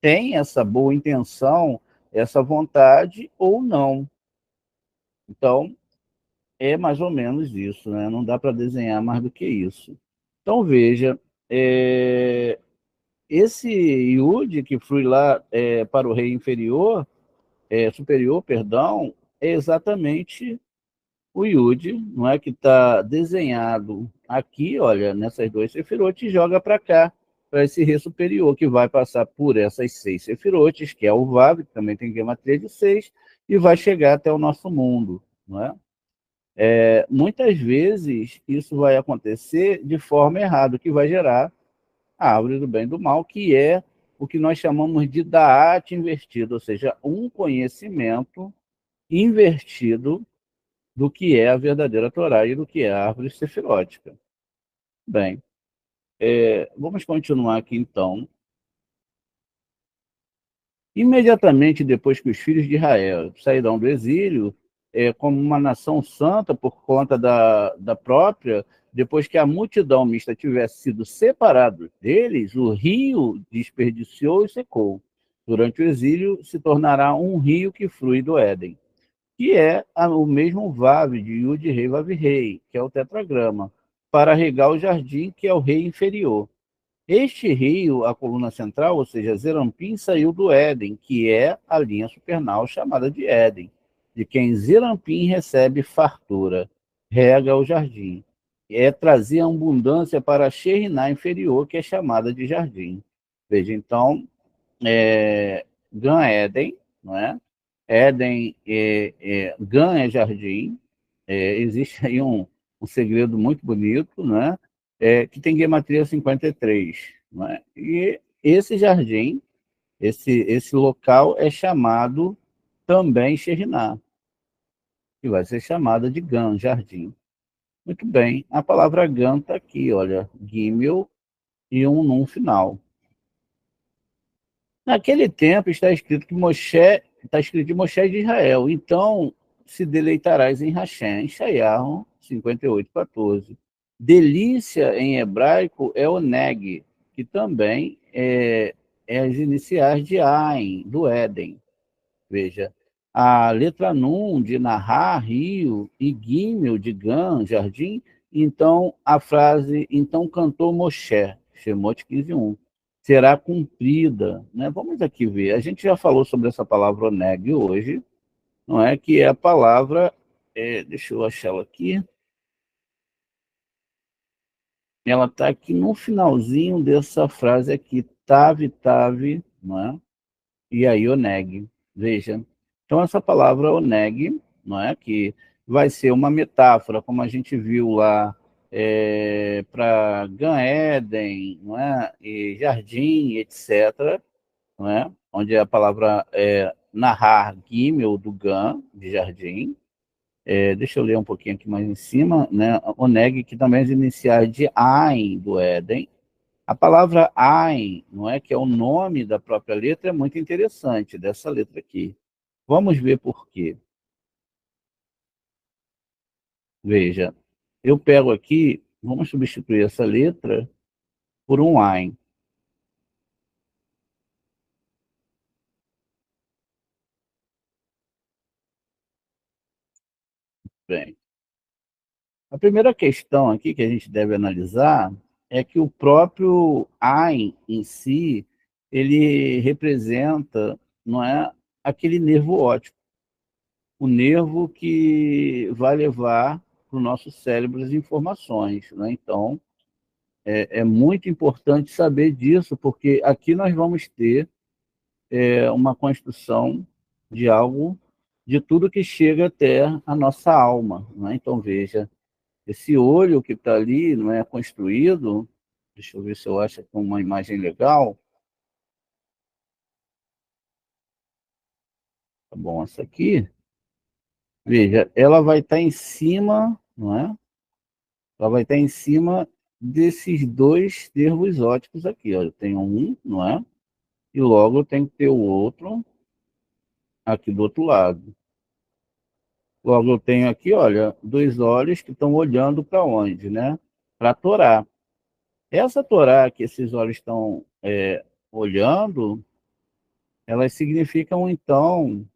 tem essa boa intenção, essa vontade ou não. Então, é mais ou menos isso, né? Não dá para desenhar mais do que isso. Então, veja, esse Yud que flui lá para o rei inferior, superior, perdão, é exatamente o Yud, não é, que está desenhado aqui, olha, nessas duas sefirot, e joga para cá, para esse rei superior, que vai passar por essas 6 sefirotes, que é o Vav, que também tem gematria de 6, e vai chegar até o nosso mundo, não é? Muitas vezes isso vai acontecer de forma errada, o que vai gerar a árvore do bem e do mal, que é o que nós chamamos de Da'at invertido, ou seja, um conhecimento invertido do que é a verdadeira Torá e do que é a árvore sefirótica. Bem, vamos continuar aqui então. Imediatamente depois que os filhos de Israel sairão do exílio, como uma nação santa por conta da própria, depois que a multidão mista tivesse sido separada deles, o rio desperdiciou e secou. Durante o exílio, se tornará um rio que flui do Éden, que é o mesmo Vav de Yud Rei Vav Rei, que é o tetragrama, para regar o jardim, que é o rei inferior. Este rio, a coluna central, ou seja, Zerampim, saiu do Éden, que é a linha supernal chamada de Éden, de quem Zerampim recebe fartura, rega o jardim. Trazia abundância para a Sheriná inferior, que é chamada de jardim. Veja, então, Gan Éden, não é? Éden, Gan é jardim. Existe aí um segredo muito bonito, né? Que tem gematria 53. Né? E esse jardim, esse local é chamado também Sheriná, que vai ser chamada de Gan, jardim. Muito bem, a palavra Gan está aqui, olha, Gimel e um num final. Naquele tempo está escrito que está escrito de Moshe de Israel, então se deleitarás em Hashem, Shayahu 58:14. Delícia em hebraico é o neg, que também é as iniciais de Ain, do Éden. Veja, a letra Nun de Nahar, rio, e Gimel de Gan, jardim, então a frase, então cantou Moshe, Shemot 15:1, será cumprida. Né? Vamos aqui ver, a gente já falou sobre essa palavra oneg hoje, não é? Que é a palavra, deixa eu achar ela aqui, ela está aqui no finalzinho dessa frase aqui, tave, tave, não é? E aí oneg. Veja. Então, essa palavra oneg, não é? Que vai ser uma metáfora, como a gente viu lá, para Gan Eden, não é? E jardim, etc., não é? Onde a palavra é narrar gimel do Gan, de jardim. Deixa eu ler um pouquinho aqui mais em cima, né? Oneg, que também é as iniciais de Ain, do Éden. A palavra Ain, não é, que é o nome da própria letra, é muito interessante, dessa letra aqui. Vamos ver por quê. Veja, eu pego aqui, vamos substituir essa letra por um Ain. Bem, a primeira questão aqui que a gente deve analisar é que o próprio Ain em si, ele representa, não é, aquele nervo óptico, o nervo que vai levar para o nosso cérebro as informações, né? Então, é muito importante saber disso, porque aqui nós vamos ter uma construção de algo, de tudo que chega até a nossa alma. Né? Então, veja, esse olho que está ali não é construído, deixa eu ver se eu acho aqui uma imagem legal. Tá bom, essa aqui, veja, ela vai estar em cima, não é? Ela vai estar em cima desses dois nervos ópticos aqui. Ó. Eu tenho um, não é? E logo eu tenho que ter o outro aqui do outro lado. Logo eu tenho aqui, olha, dois olhos que estão olhando para onde, né? Para a Torá. Essa Torá que esses olhos estão olhando, elas significam, então,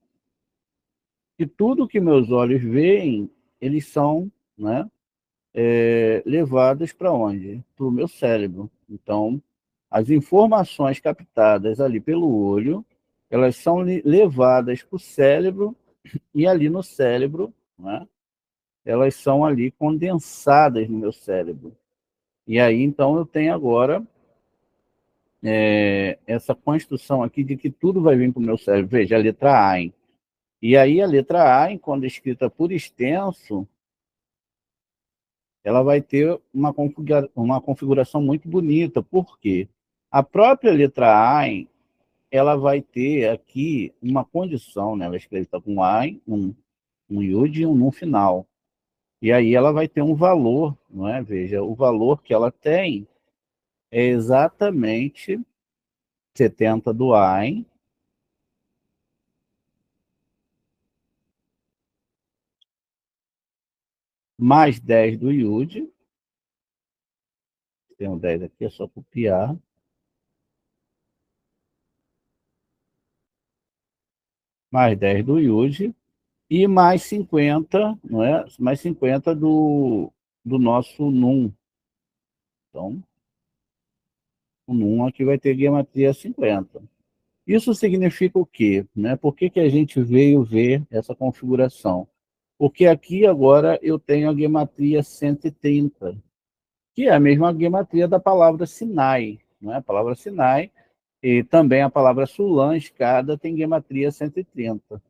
que tudo que meus olhos veem eles são, né, levados para onde? Para o meu cérebro. Então, as informações captadas ali pelo olho, elas são levadas para o cérebro, e ali no cérebro, né, elas são ali condensadas no meu cérebro. E aí, então, eu tenho agora essa construção aqui de que tudo vai vir para o meu cérebro. Veja, a letra A. E aí, a letra A, quando escrita por extenso, ela vai ter uma configuração muito bonita. Por quê? A própria letra A, ela vai ter aqui uma condição, né? Ela é escrita com A, um iud e um no final. E aí ela vai ter um valor, não é? Veja, o valor que ela tem é exatamente 70 do A, mais 10 do iud. Tem um 10 aqui, é só copiar. Mais 10 do iud e mais 50, não é? Mais 50 do nosso num. Então, o num aqui vai ter gematria 50. Isso significa o quê? Né? Por que, que a gente veio ver essa configuração? Porque aqui agora eu tenho a gematria 130, que é a mesma gematria da palavra Sinai. Não é? A palavra Sinai e também a palavra Sulam, escada, tem gematria 130.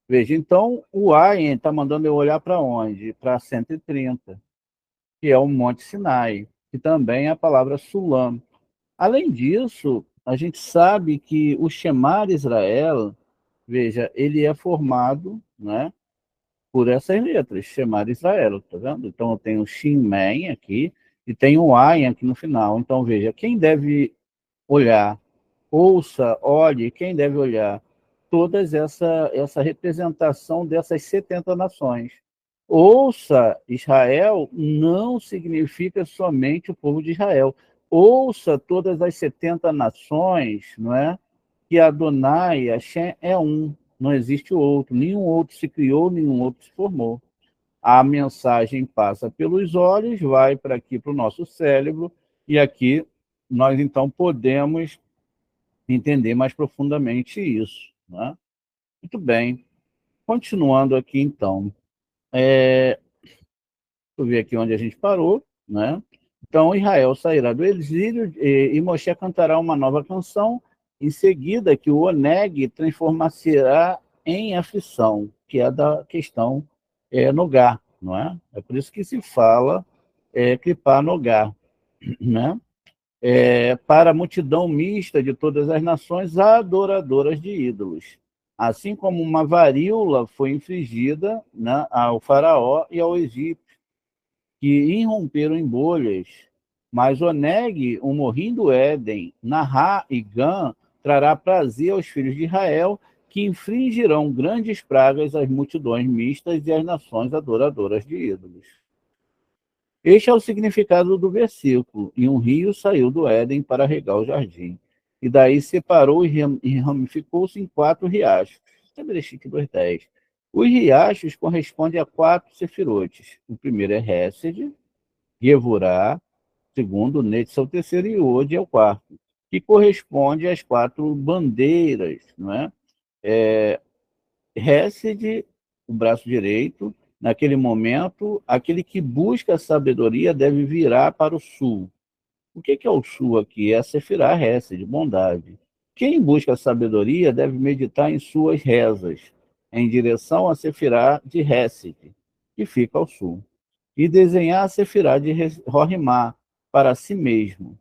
Veja, então o Ayen está mandando eu olhar para onde? Para 130, que é o Monte Sinai, que também é a palavra Sulam. Além disso, a gente sabe que o Shemar Israel, veja, ele é formado, né, por essas letras, Shemar Israel, tá vendo? Então eu tenho Shin Men aqui e tenho o Ayin aqui no final. Então veja, quem deve olhar, ouça, olhe, quem deve olhar todas essa representação dessas 70 nações. Ouça Israel não significa somente o povo de Israel. Ouça todas as 70 nações, não é? Que Adonai, Hashem, é um. Não existe outro. Nenhum outro se criou, nenhum outro se formou. A mensagem passa pelos olhos, vai para aqui, para o nosso cérebro, e aqui nós, então, podemos entender mais profundamente isso. Né? Muito bem. Continuando aqui, então. Deixa eu ver aqui onde a gente parou, né? Então, Israel sairá do exílio e Moshe cantará uma nova canção, em seguida que o Oneg transformar-se-á em aflição, que é da questão Nogar, não é? É por isso que se fala clipar Nogar, né? Para a multidão mista de todas as nações adoradoras de ídolos. Assim como uma varíola foi infligida, né, ao faraó e ao egípcio, que irromperam em bolhas. Mas Oneg, o morrinho do Éden, Nahá e Gã, trará prazer aos filhos de Israel, que infligirão grandes pragas às multidões mistas e às nações adoradoras de ídolos. Este é o significado do versículo. E um rio saiu do Éden para regar o jardim. E daí separou e ramificou-se em 4 riachos. Bereshit 2:10. Os riachos correspondem a 4 sefirotes. O primeiro é Hesed, Gevurah, segundo, Netza, o terceiro, e Ode é o quarto, que corresponde às 4 bandeiras, não é? Hesed, o braço direito, naquele momento, aquele que busca a sabedoria deve virar para o sul. O que é o sul aqui? É a Sefirah Hesed, bondade. Quem busca a sabedoria deve meditar em suas rezas, em direção à Sefirah de Hesed, que fica ao sul, e desenhar a Sefirah de Rohimá para si mesmo.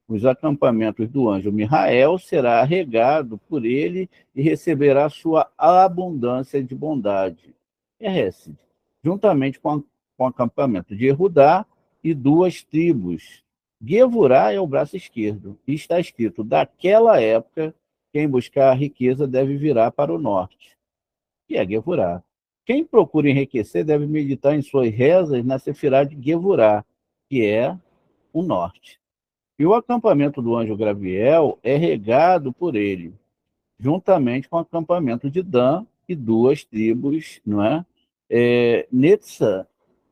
Os acampamentos do anjo Mihael será regado por ele e receberá sua abundância de bondade. Hesed, juntamente com o acampamento de Erudá e 2 tribos. Gevurá é o braço esquerdo, e está escrito: daquela época, quem buscar a riqueza deve virar para o norte, que é Gevurá. Quem procura enriquecer deve meditar em suas rezas na Sefirá de Gevurá, que é o norte. E o acampamento do anjo Gabriel é regado por ele, juntamente com o acampamento de Dan e 2 tribos, não é? Netza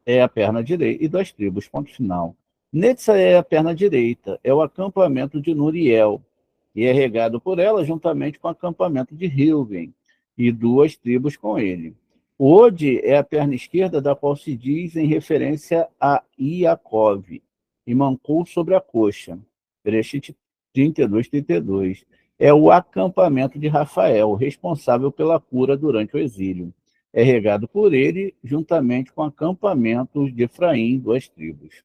é a perna direita, e das tribos, ponto final. Netza é a perna direita, é o acampamento de Nuriel, e é regado por ela juntamente com o acampamento de Hilven, e duas tribos com ele. Ode é a perna esquerda, da qual se diz em referência a Iacov, e mancou sobre a coxa. Bereshit 32, 32. É o acampamento de Rafael, responsável pela cura durante o exílio. É regado por ele, juntamente com acampamentos de Efraim, duas tribos.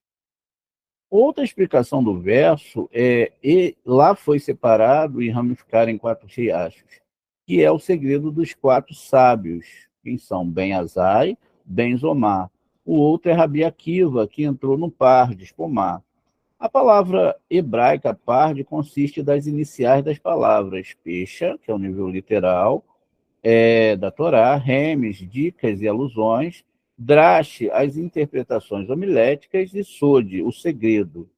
Outra explicação do verso é: e lá foi separado e ramificar em quatro riachos, que é o segredo dos quatro sábios, que são Ben Azai, Ben Zomar. O outro é Rabi Akiva, que entrou no Pardes, Pomar. A palavra hebraica parde consiste das iniciais das palavras Pesha, que é o nível literal, da Torá, remes, dicas e alusões, drash, as interpretações homiléticas, e sode, o segredo.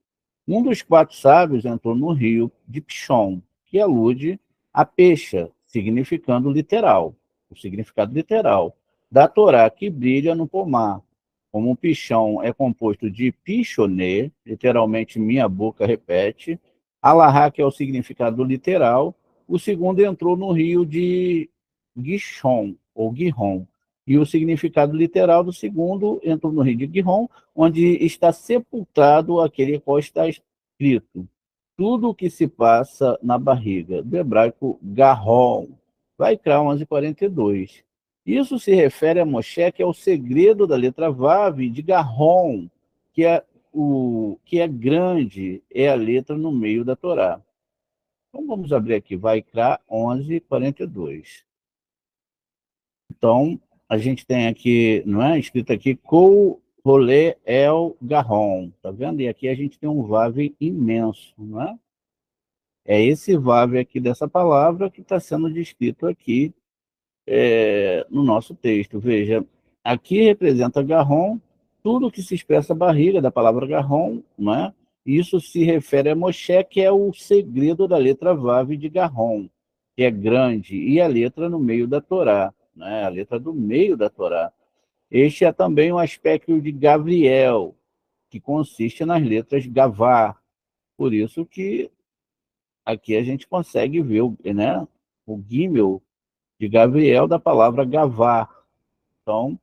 Um dos quatro sábios entrou no rio de Pishon, que alude a Pesha, significando literal, o significado literal, da Torá que brilha no pomar. Como o Pishon é composto de Pishoné, literalmente minha boca repete, Alahá, que é o significado literal, o segundo entrou no rio de Gishon, ou Gihon, e o significado literal do segundo entrou no rio de Gihon, onde está sepultado aquele qual está escrito: tudo o que se passa na barriga, do hebraico Garrom, Vaikra 11:42. Isso se refere a Moshe, que é o segredo da letra Vav de Garrom, que é grande, é a letra no meio da Torá. Então vamos abrir aqui, Vaikra 11:42. Então, a gente tem aqui, não é? Escrito aqui, Kol Rolê El Garrom. Tá vendo? E aqui a gente tem um Vav imenso, não é? É esse Vav aqui dessa palavra que está sendo descrito aqui no nosso texto. Veja, aqui representa Garrom, tudo que se expressa a barriga da palavra Garrom, não é? Isso se refere a Moshe, que é o segredo da letra Vav de Garrom, que é grande, e a letra no meio da Torá, né? A letra do meio da Torá. Este é também um aspecto de Gabriel, que consiste nas letras Gavar. Por isso que aqui a gente consegue ver, né, o Gimel de Gabriel da palavra Gavar. Então,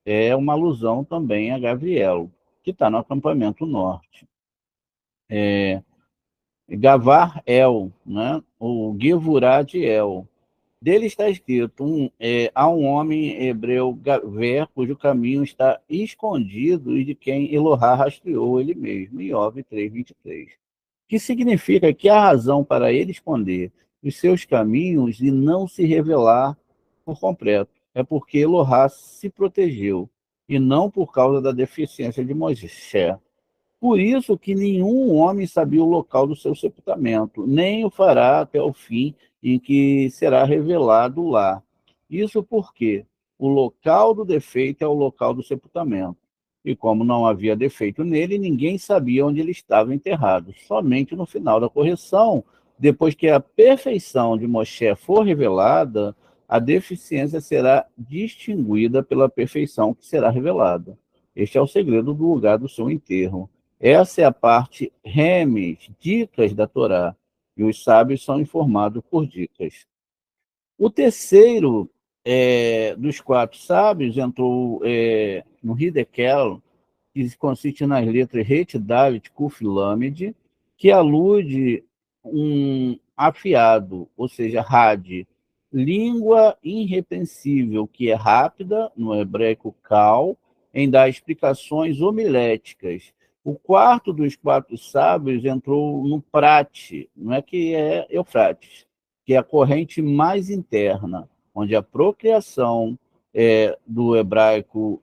é uma alusão também a Gabriel, que está no acampamento norte. Gavar El, né, o Gevurá de El. Dele está escrito: há um homem hebreu, Gaver, cujo caminho está escondido e de quem Elohá rastreou ele mesmo. Iov 3:23. Que significa que há razão para ele esconder os seus caminhos e não se revelar por completo. É porque Elohá se protegeu, e não por causa da deficiência de Moisés. Por isso que nenhum homem sabia o local do seu sepultamento, nem o fará até o fim em que será revelado lá. Isso porque o local do defeito é o local do sepultamento. E como não havia defeito nele, ninguém sabia onde ele estava enterrado. Somente no final da correção, depois que a perfeição de Moshe for revelada, a deficiência será distinguida pela perfeição que será revelada. Este é o segredo do lugar do seu enterro. Essa é a parte remes, dicas da Torá, e os sábios são informados por dicas. O terceiro dos quatro sábios entrou no Hidekel, que consiste nas letras Het, Dalet, Kuf, Lamed, que alude um afiado, ou seja, Had, língua irrepreensível, que é rápida, no hebraico Kal, em dar explicações homiléticas. O quarto dos quatro sábios entrou no Prat, não é que é Eufrates, que é a corrente mais interna, onde a procriação do hebraico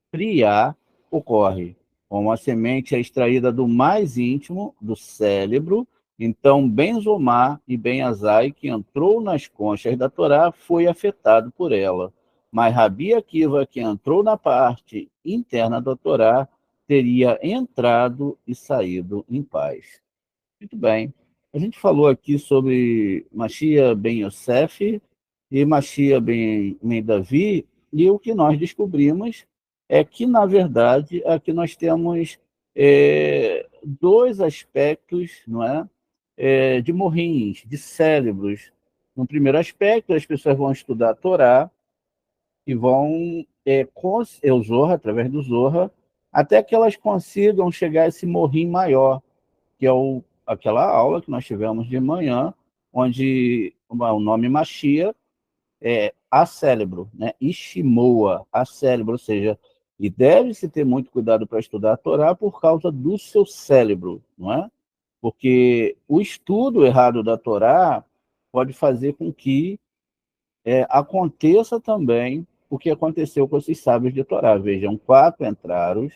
Priá ocorre, como a semente é extraída do mais íntimo, do cérebro. Então, Ben-Zomar e Ben-Azai, que entrou nas conchas da Torá, foi afetado por ela. Mas Rabi Akiva, que entrou na parte interna da Torá, teria entrado e saído em paz. Muito bem. A gente falou aqui sobre Machia ben Yosef e Machia ben Davi, e o que nós descobrimos é que, na verdade, aqui nós temos dois aspectos, não é? De morrins, de cérebros. No primeiro aspecto, as pessoas vão estudar a Torá e vão, o Zohar, através do Zohar, até que elas consigam chegar a esse morrim maior, que é aquela aula que nós tivemos de manhã, onde o nome Machia é acérebro, né? Ishimoa, acérebro, ou seja, e deve-se ter muito cuidado para estudar a Torá por causa do seu cérebro, não é? Porque o estudo errado da Torá pode fazer com que aconteça também o que aconteceu com esses sábios de Torá. Vejam, 4 entraram,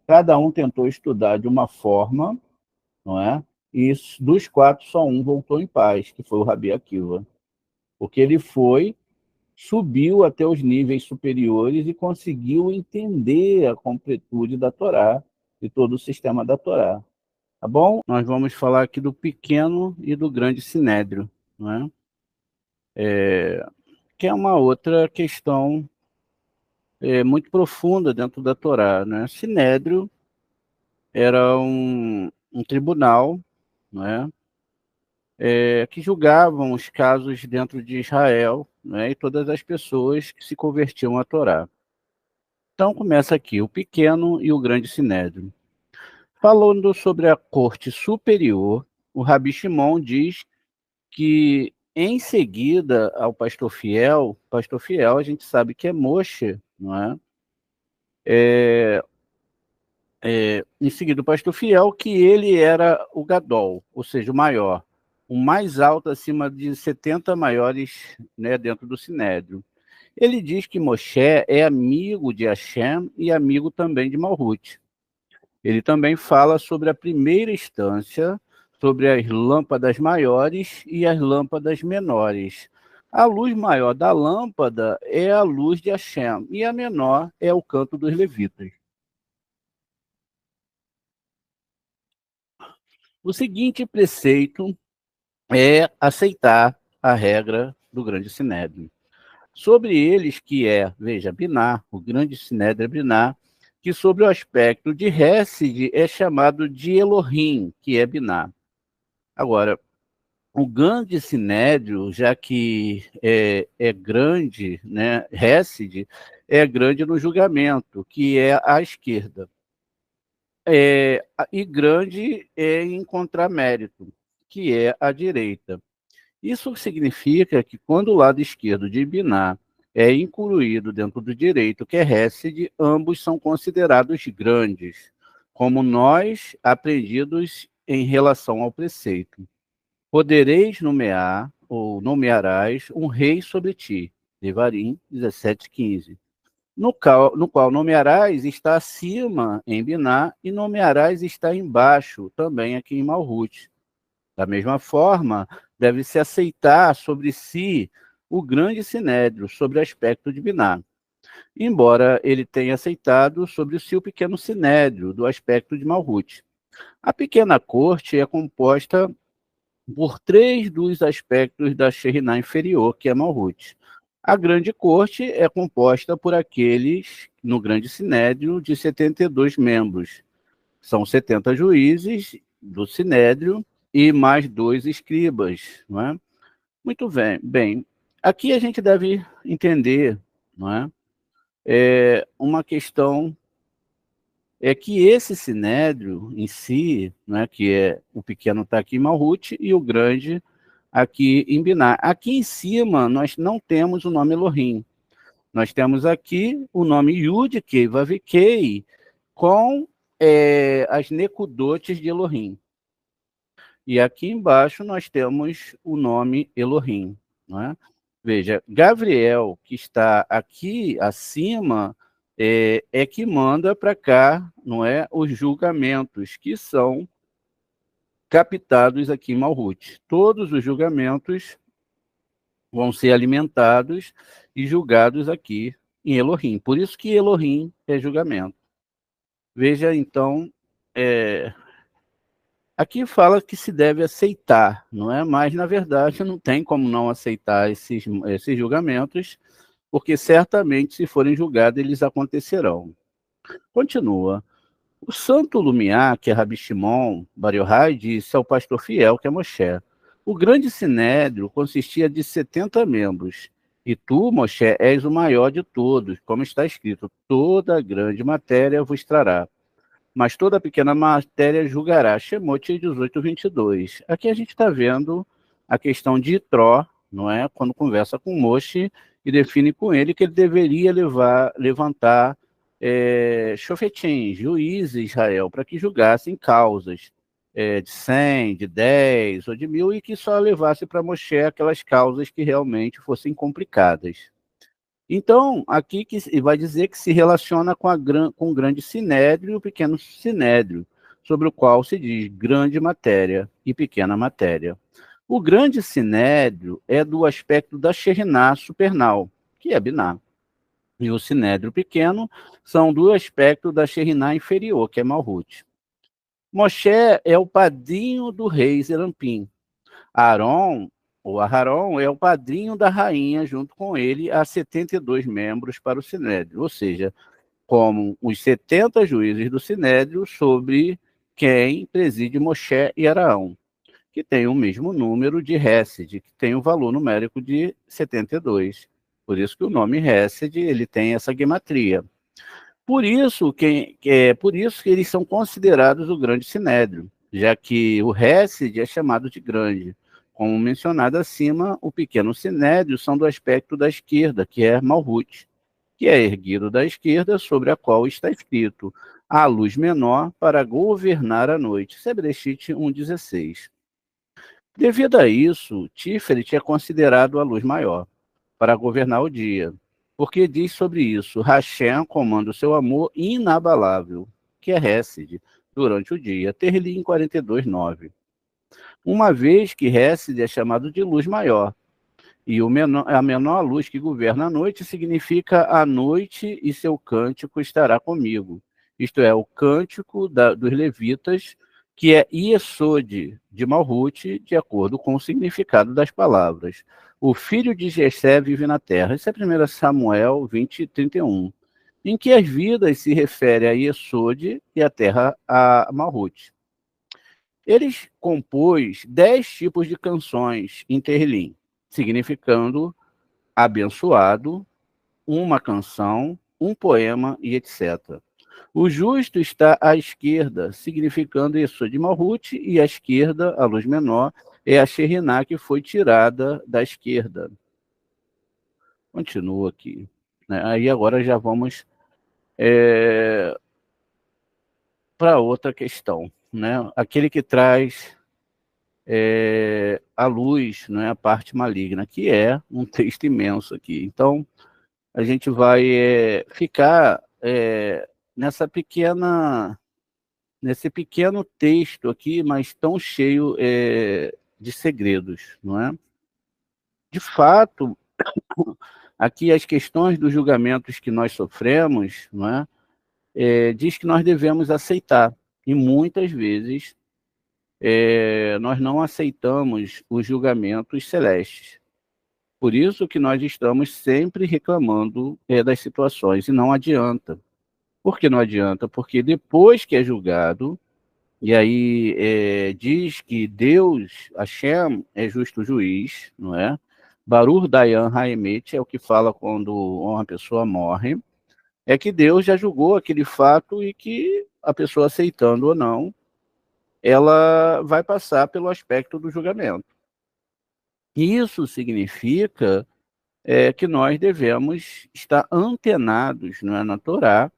cada um tentou estudar de uma forma, não é? E dos 4, só um voltou em paz, que foi o Rabi Akiva. Porque ele subiu até os níveis superiores e conseguiu entender a completude da Torá e todo o sistema da Torá. Tá bom? Nós vamos falar aqui do pequeno e do grande sinédrio, não é? Que é uma outra questão muito profunda dentro da Torá, né? Sinédrio era um tribunal, não é? Que julgavam os casos dentro de Israel, né? E todas as pessoas que se convertiam à Torá. Então começa aqui o pequeno e o grande sinédrio. Falando sobre a corte superior, o Rabi Shimon diz que em seguida ao pastor fiel a gente sabe que é Moshe, não é? Em seguida o pastor fiel, que ele era o Gadol, ou seja, o maior, o mais alto acima de 70 maiores, né, dentro do Sinédrio. Ele diz que Moshe é amigo de Hashem e amigo também de Malhut. Ele também fala sobre a primeira instância, sobre as lâmpadas maiores e as lâmpadas menores. A luz maior da lâmpada é a luz de Hashem, e a menor é o canto dos levitas. O seguinte preceito é aceitar a regra do grande sinédrio. Sobre eles que veja, Biná, o grande sinédrio é Biná, que sobre o aspecto de Hesed é chamado de Elohim, que é Biná. Agora, o grande sinédrio, já que é grande, né, Hesed, é grande no julgamento, que é à esquerda. E grande é em contramérito, que é à direita. Isso significa que quando o lado esquerdo de Biná é incluído dentro do direito, que é Hesed, ambos são considerados grandes, como nós aprendidos em relação ao preceito. Podereis nomear, ou nomearás, um rei sobre ti. Devarim 17:15. No qual nomearás está acima em Biná e nomearás está embaixo, também aqui em Malhut. Da mesma forma, deve-se aceitar sobre si o grande sinédrio, sobre o aspecto de Biná, embora ele tenha aceitado sobre si o pequeno sinédrio, do aspecto de Malhut. A pequena corte é composta por 3 dos aspectos da Shekhinah inferior, que é Malhut. A grande corte é composta por aqueles, no grande sinédrio, de 72 membros. São 70 juízes do sinédrio e mais 2 escribas, não é? Muito bem. Aqui a gente deve entender, não é? Uma questão que esse sinédrio em si, né, que o pequeno está aqui em Malhut e o grande aqui em Biná. Aqui em cima nós não temos o nome Elohim. Nós temos aqui o nome Yud Kei Vav Kei com as necudotes de Elohim. E aqui embaixo nós temos o nome Elohim. Não é? Veja, Gabriel, que está aqui acima, que manda para cá, não é, os julgamentos que são captados aqui em Malhut. Todos os julgamentos vão ser alimentados e julgados aqui em Elohim. Por isso que Elohim é julgamento. Veja, então, aqui fala que se deve aceitar, não é? Mas, na verdade, não tem como não aceitar esses julgamentos, porque certamente, se forem julgados, eles acontecerão. Continua. O santo Lumiar, que é Rabi Shimon Bar Yochai, disse ao pastor fiel, que é Moshe: o grande sinédrio consistia de 70 membros, e tu, Moshe, és o maior de todos, como está escrito: toda a grande matéria vos trará, mas toda a pequena matéria julgará. Shemot 18:22. Aqui a gente está vendo a questão de Itró, não é? Quando conversa com Moshe e define com ele que ele deveria levantar shofetim, juízes de Israel, para que julgassem causas de 100, de 10 ou de 1000, e que só levasse para Moshe aquelas causas que realmente fossem complicadas. Então, aqui que vai dizer que se relaciona com o grande sinédrio e o pequeno sinédrio, sobre o qual se diz grande matéria e pequena matéria. O grande sinédrio é do aspecto da Sheriná supernal, que é Biná. E o sinédrio pequeno são do aspecto da Sheriná inferior, que é Malhut. Moshe é o padrinho do rei Zerampim. Aaron, o Aharon, é o padrinho da rainha, junto com ele, há 72 membros para o Sinédrio, ou seja, como os 70 juízes do Sinédrio, sobre quem preside Moshe e Arão, que tem o mesmo número de Hesed, que tem o valor numérico de 72. Por isso que o nome Hesed, ele tem essa gematria. Por isso que eles são considerados o grande sinédrio, já que o Hesed é chamado de grande. Como mencionado acima, o pequeno sinédrio são do aspecto da esquerda, que é Malhut, que é erguido da esquerda, sobre a qual está escrito: a luz menor para governar a noite. Sebrechit 1,16. Devido a isso, Tiferet é considerado a luz maior para governar o dia. Porque diz sobre isso: Hashem comanda o seu amor inabalável, que é Hesed, durante o dia. Terlim 42:9. Uma vez que Hesed é chamado de luz maior, e a menor luz que governa a noite significa a noite e seu cântico estará comigo. Isto é, o cântico dos levitas, que é Iesod de Malhut, de acordo com o significado das palavras. O filho de Jessé vive na terra. Isso é 1 Samuel 20:31, em que as vidas se refere a Iesod e a terra a Malhut. Eles compôs 10 tipos de canções em Terlim, significando abençoado, uma canção, um poema e etc. O justo está à esquerda, significando isso de Malhut, e à esquerda, a luz menor, é a Sheriná, que foi tirada da esquerda. Continua aqui. Né? Aí agora já vamos para outra questão. Né? Aquele que traz a luz, né, a parte maligna, que é um texto imenso aqui. Então, a gente vai ficar nessa nesse pequeno texto aqui, mas tão cheio de segredos, não é? De fato, aqui as questões dos julgamentos que nós sofremos, não é? Diz que nós devemos aceitar, e muitas vezes nós não aceitamos os julgamentos celestes. Por isso que nós estamos sempre reclamando das situações, e não adianta. Por que não adianta? Porque depois que é julgado, e aí diz que Deus, Hashem, é justo juiz, não é? Baruch Dayan Haemet é o que fala quando uma pessoa morre, é que Deus já julgou aquele fato e que a pessoa, aceitando ou não, ela vai passar pelo aspecto do julgamento. Isso significa que nós devemos estar antenados, não é, na Torá,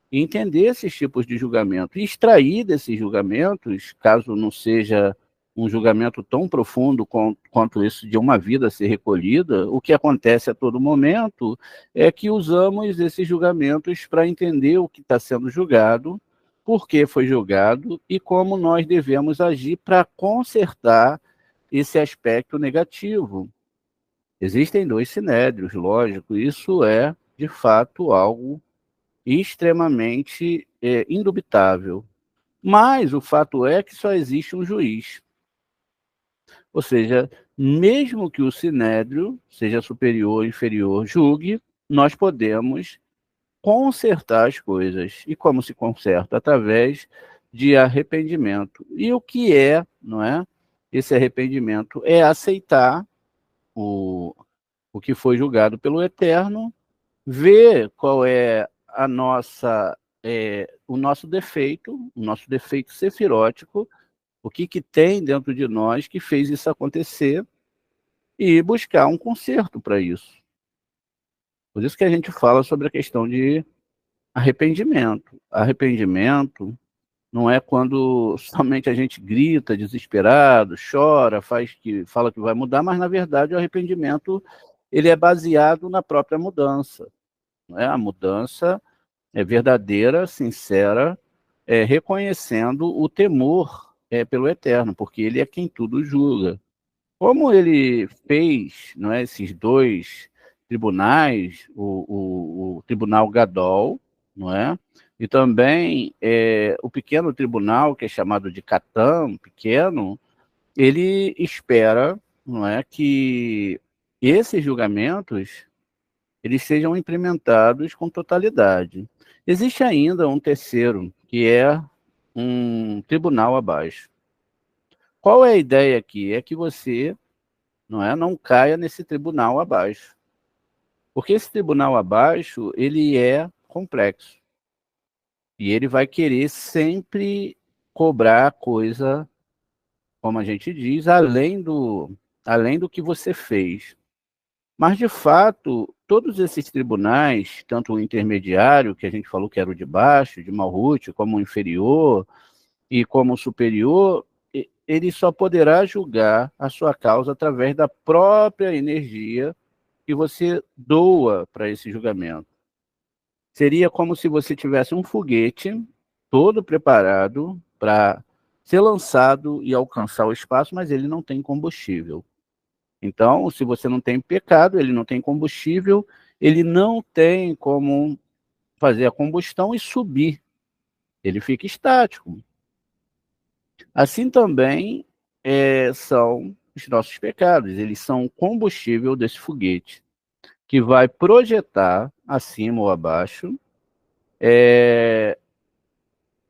e entender esses tipos de julgamento, e extrair desses julgamentos, caso não seja um julgamento tão profundo quanto isso de uma vida ser recolhida, o que acontece a todo momento é que usamos esses julgamentos para entender o que está sendo julgado, por que foi julgado e como nós devemos agir para consertar esse aspecto negativo. Existem dois sinédrios, lógico, isso é, de fato, algo extremamente indubitável. Mas o fato é que só existe um juiz. Ou seja, mesmo que o sinédrio, seja superior ou inferior, julgue, nós podemos consertar as coisas. E como se conserta? Através de arrependimento. E o que é, não é? Esse arrependimento é aceitar o que foi julgado pelo Eterno, ver qual é o nosso defeito sefirótico, o que tem dentro de nós que fez isso acontecer e buscar um conserto para isso. Por isso que a gente fala sobre a questão de arrependimento. Arrependimento não é quando somente a gente grita desesperado, chora, fala que vai mudar, mas na verdade o arrependimento ele é baseado na própria mudança, não é? A mudança é verdadeira, sincera, reconhecendo o temor pelo Eterno, porque ele é quem tudo julga. Como ele fez, não é, esses dois tribunais, o Tribunal Gadol, não é? E também o pequeno tribunal, que é chamado de Catan, pequeno, ele espera, não é, que esses julgamentos eles sejam implementados com totalidade. Existe ainda um terceiro, que é um tribunal abaixo. Qual é a ideia aqui? É que você não caia nesse tribunal abaixo. Porque esse tribunal abaixo, ele é complexo. E ele vai querer sempre cobrar coisa, como a gente diz, além do que você fez. Mas, de fato, todos esses tribunais, tanto o intermediário, que a gente falou que era o de baixo, de Malhut, como o inferior e como o superior, ele só poderá julgar a sua causa através da própria energia que você doa para esse julgamento. Seria como se você tivesse um foguete todo preparado para ser lançado e alcançar o espaço, mas ele não tem combustível. Então, se você não tem pecado, ele não tem combustível, ele não tem como fazer a combustão e subir. Ele fica estático. Assim também são os nossos pecados. Eles são o combustível desse foguete, que vai projetar acima ou abaixo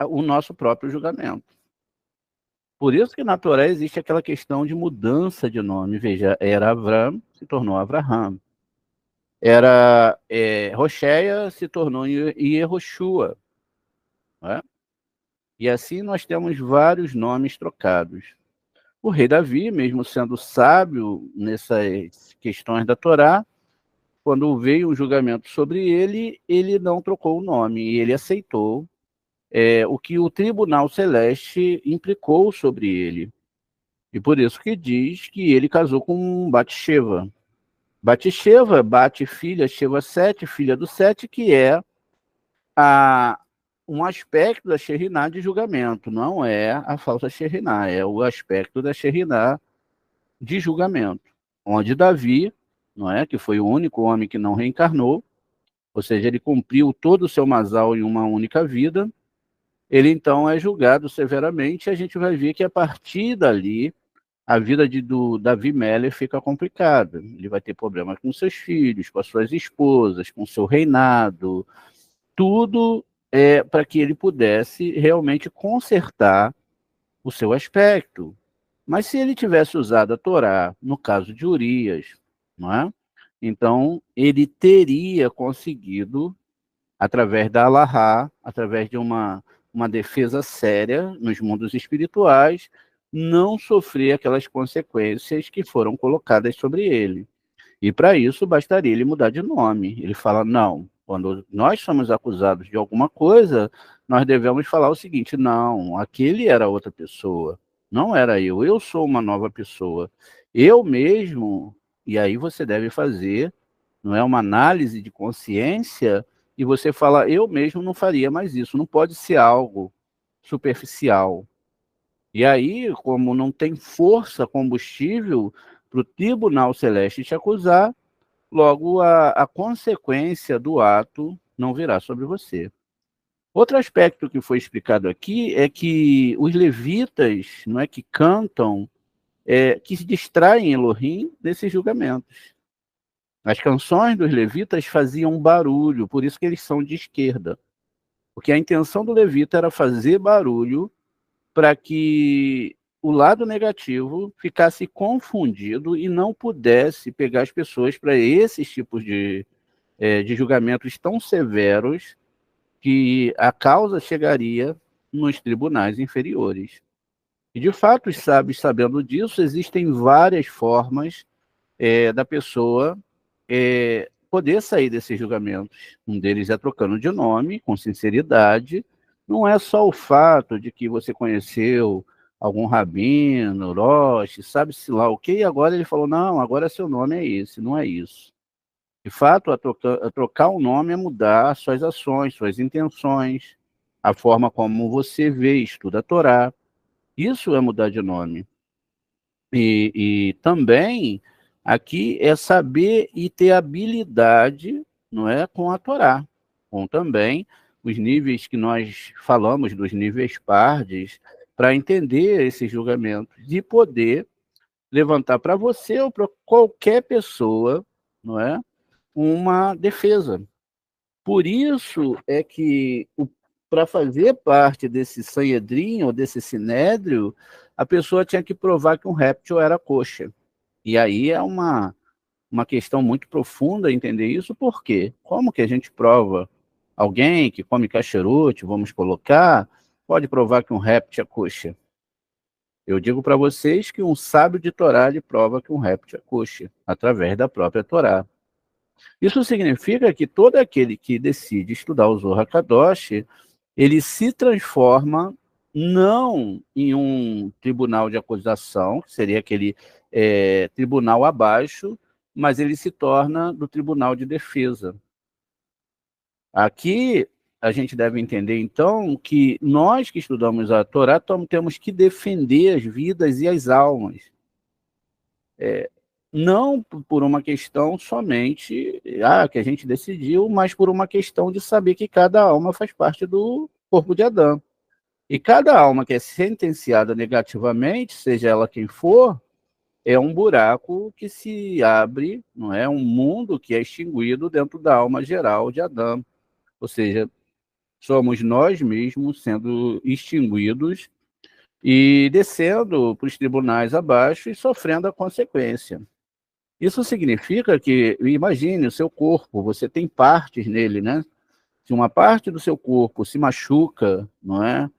o nosso próprio julgamento. Por isso que na Torá existe aquela questão de mudança de nome. Veja, era Avram, se tornou Avraham. Era Rocheia, se tornou Yehoshua. Né? E assim nós temos vários nomes trocados. O rei Davi, mesmo sendo sábio nessas questões da Torá, quando veio um julgamento sobre ele, ele não trocou o nome, e ele aceitou o que o tribunal celeste implicou sobre ele. E por isso que diz que ele casou com Batsheva. Batsheva, Bat filha, Sheva Sete, filha do Sete, que é um aspecto da Sheriná de julgamento, não é a falsa Sheriná, é o aspecto da Sheriná de julgamento, onde Davi, não é, que foi o único homem que não reencarnou, ou seja, ele cumpriu todo o seu masal em uma única vida, ele então é julgado severamente, e a gente vai ver que a partir dali a vida do Davi Meller fica complicada. Ele vai ter problemas com seus filhos, com as suas esposas, com o seu reinado, tudo para que ele pudesse realmente consertar o seu aspecto. Mas se ele tivesse usado a Torá, no caso de Urias, não é? Então ele teria conseguido, através da Alahá, através de uma defesa séria nos mundos espirituais, não sofrer aquelas consequências que foram colocadas sobre ele. E para isso bastaria ele mudar de nome. Ele fala: não, quando nós somos acusados de alguma coisa, nós devemos falar o seguinte: não, aquele era outra pessoa, não era eu sou uma nova pessoa. Eu mesmo, e aí você deve fazer, não é uma análise de consciência, e você fala: eu mesmo não faria mais isso, não pode ser algo superficial. E aí, como não tem força, combustível para o tribunal celeste te acusar, logo a consequência do ato não virá sobre você. Outro aspecto que foi explicado aqui é que os levitas, não é, que cantam, que se distraem Elohim desses julgamentos. As canções dos levitas faziam barulho, por isso que eles são de esquerda. Porque a intenção do levita era fazer barulho para que o lado negativo ficasse confundido e não pudesse pegar as pessoas para esses tipos de julgamentos tão severos que a causa chegaria nos tribunais inferiores. E, de fato, os sábios, sabendo disso, existem várias formas da pessoa poder sair desses julgamentos. Um deles é trocando de nome, com sinceridade. Não é só o fato de que você conheceu algum rabino, Roche, sabe-se lá o quê, e agora ele falou, não, agora seu nome é esse, não é isso. De fato, a trocar o nome é mudar suas ações, suas intenções, a forma como você vê e estuda a Torá. Isso é mudar de nome. E também aqui é saber e ter habilidade, não é, com a Torá, com também os níveis que nós falamos, dos níveis pardes, para entender esses julgamentos e poder levantar para você ou para qualquer pessoa, não é, uma defesa. Por isso é que, para fazer parte desse Sanhedrin ou desse Sinédrio, a pessoa tinha que provar que um réptil era coxa. E aí é uma questão muito profunda entender isso, por quê? Como que a gente prova? Alguém que come cacherote, vamos colocar, pode provar que um réptil é coxa. Eu digo para vocês que um sábio de Torá lhe prova que um réptil é coxa, através da própria Torá. Isso significa que todo aquele que decide estudar o Zohar Kadosh, ele se transforma não em um tribunal de acusação, que seria aquele tribunal abaixo, mas ele se torna do tribunal de defesa. Aqui a gente deve entender, então, que nós que estudamos a Torá temos que defender as vidas e as almas. Não por uma questão somente que a gente decidiu, mas por uma questão de saber que cada alma faz parte do corpo de Adão. E cada alma que é sentenciada negativamente, seja ela quem for, é um buraco que se abre, não é? Um mundo que é extinguido dentro da alma geral de Adão. Ou seja, somos nós mesmos sendo extinguidos e descendo para os tribunais abaixo e sofrendo a consequência. Isso significa que, imagine o seu corpo, você tem partes nele, né? Se uma parte do seu corpo se machuca, não é?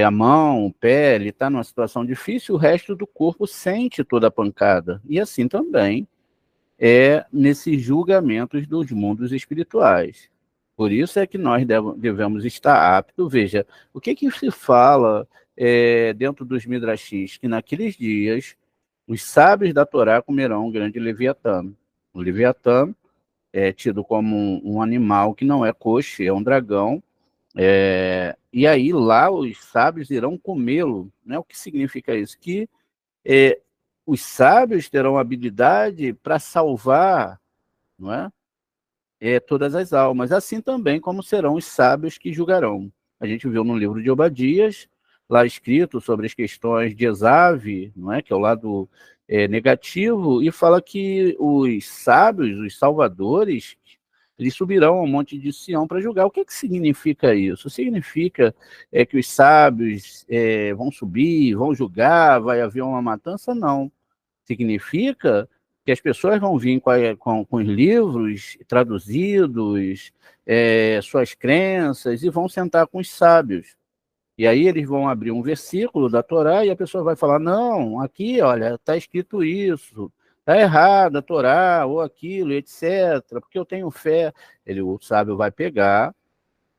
A mão, o pé, ele está numa situação difícil, o resto do corpo sente toda a pancada. E assim também é nesses julgamentos dos mundos espirituais. Por isso é que nós devemos estar aptos. Veja, o que se fala dentro dos Midrashis? Que naqueles dias os sábios da Torá comerão um grande Leviatã. O Leviatã é tido como um animal que não é coxe, é um dragão. E aí lá os sábios irão comê-lo. Né? O que significa isso? Que os sábios terão habilidade para salvar, não é? Todas as almas, assim também como serão os sábios que julgarão. A gente viu no livro de Obadias, lá escrito sobre as questões de Esav, não é? Que é o lado negativo, e fala que os sábios, os salvadores, eles subirão ao monte de Sião para julgar. O que significa isso? Significa que os sábios vão subir, vão julgar, vai haver uma matança? Não. Significa que as pessoas vão vir com os livros traduzidos, suas crenças, e vão sentar com os sábios. E aí eles vão abrir um versículo da Torá e a pessoa vai falar, não, aqui, olha, está escrito isso, está errado a Torá, ou aquilo, etc., porque eu tenho fé. O sábio vai pegar,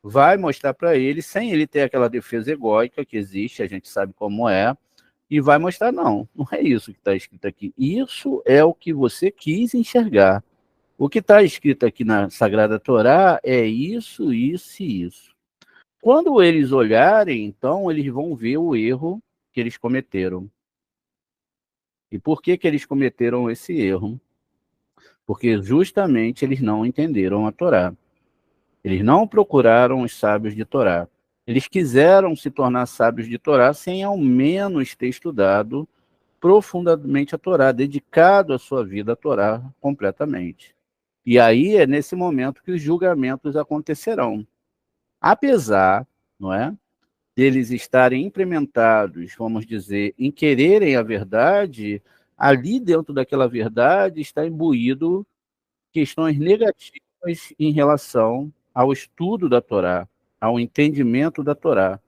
vai mostrar para ele, sem ele ter aquela defesa egóica que existe, a gente sabe como é, e vai mostrar, não é isso que está escrito aqui. Isso é o que você quis enxergar. O que está escrito aqui na Sagrada Torá é isso, isso e isso. Quando eles olharem, então, eles vão ver o erro que eles cometeram. E por que eles cometeram esse erro? Porque justamente eles não entenderam a Torá. Eles não procuraram os sábios de Torá. Eles quiseram se tornar sábios de Torá sem ao menos ter estudado profundamente a Torá, dedicado a sua vida à Torá completamente. E aí é nesse momento que os julgamentos acontecerão. Apesar, não é, deles estarem implementados, vamos dizer, em quererem a verdade, ali dentro daquela verdade está imbuído questões negativas em relação ao estudo da Torá, ao entendimento da Torá.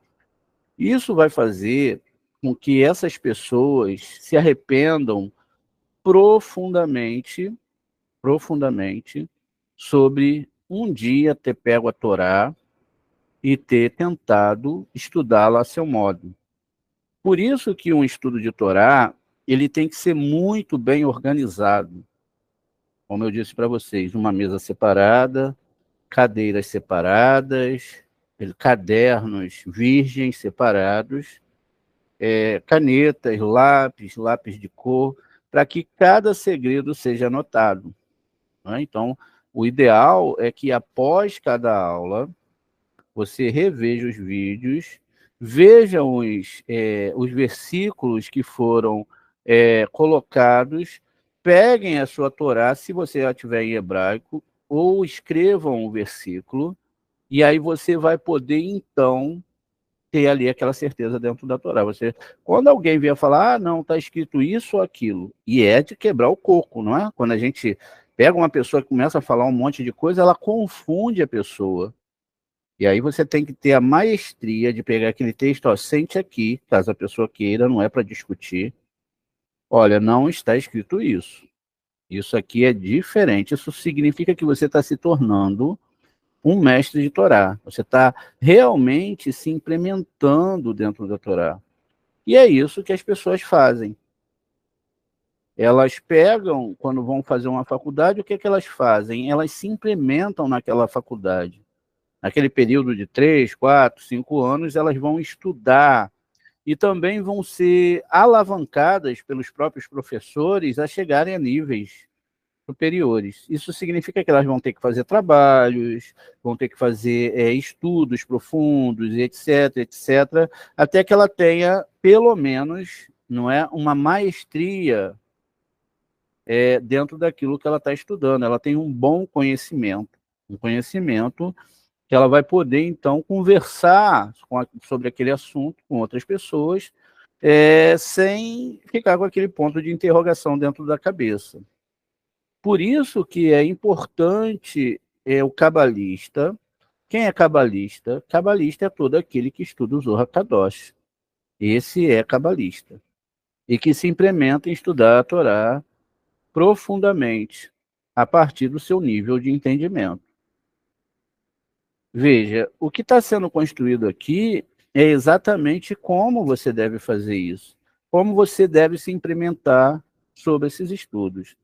Isso vai fazer com que essas pessoas se arrependam profundamente, profundamente, sobre um dia ter pego a Torá e ter tentado estudá-la a seu modo. Por isso que um estudo de Torá, ele tem que ser muito bem organizado. Como eu disse para vocês, uma mesa separada, cadeiras separadas, cadernos virgens separados, canetas, lápis de cor, para que cada segredo seja anotado. Né? Então, o ideal é que após cada aula, você reveja os vídeos, veja os versículos que foram colocados, peguem a sua Torá, se você já tiver em hebraico, ou escrevam um versículo, e aí você vai poder, então, ter ali aquela certeza dentro da Torá. Quando alguém vier falar, não, está escrito isso ou aquilo, e é de quebrar o coco, não é? Quando a gente pega uma pessoa que começa a falar um monte de coisa, ela confunde a pessoa. E aí você tem que ter a maestria de pegar aquele texto, ó, sente aqui, caso a pessoa queira, não é para discutir. Olha, não está escrito isso. Isso aqui é diferente. Isso significa que você está se tornando um mestre de Torá. Você está realmente se implementando dentro da Torá. E é isso que as pessoas fazem. Elas pegam, quando vão fazer uma faculdade, o que é que elas fazem? Elas se implementam naquela faculdade. Naquele período de 3, 4, 5 anos, elas vão estudar e também vão ser alavancadas pelos próprios professores a chegarem a níveis superiores. Isso significa que elas vão ter que fazer trabalhos, vão ter que fazer estudos profundos, etc., etc., até que ela tenha, pelo menos, não é, uma maestria dentro daquilo que ela está estudando. Ela tem um bom conhecimento, um conhecimento que ela vai poder, então, conversar sobre aquele assunto com outras pessoas, sem ficar com aquele ponto de interrogação dentro da cabeça. Por isso que é importante o cabalista. Quem é cabalista? Cabalista é todo aquele que estuda o Zohar Kadosh. Esse é cabalista. E que se implementa em estudar a Torá profundamente, a partir do seu nível de entendimento. Veja, o que está sendo construído aqui é exatamente como você deve fazer isso, como você deve se implementar sobre esses estudos.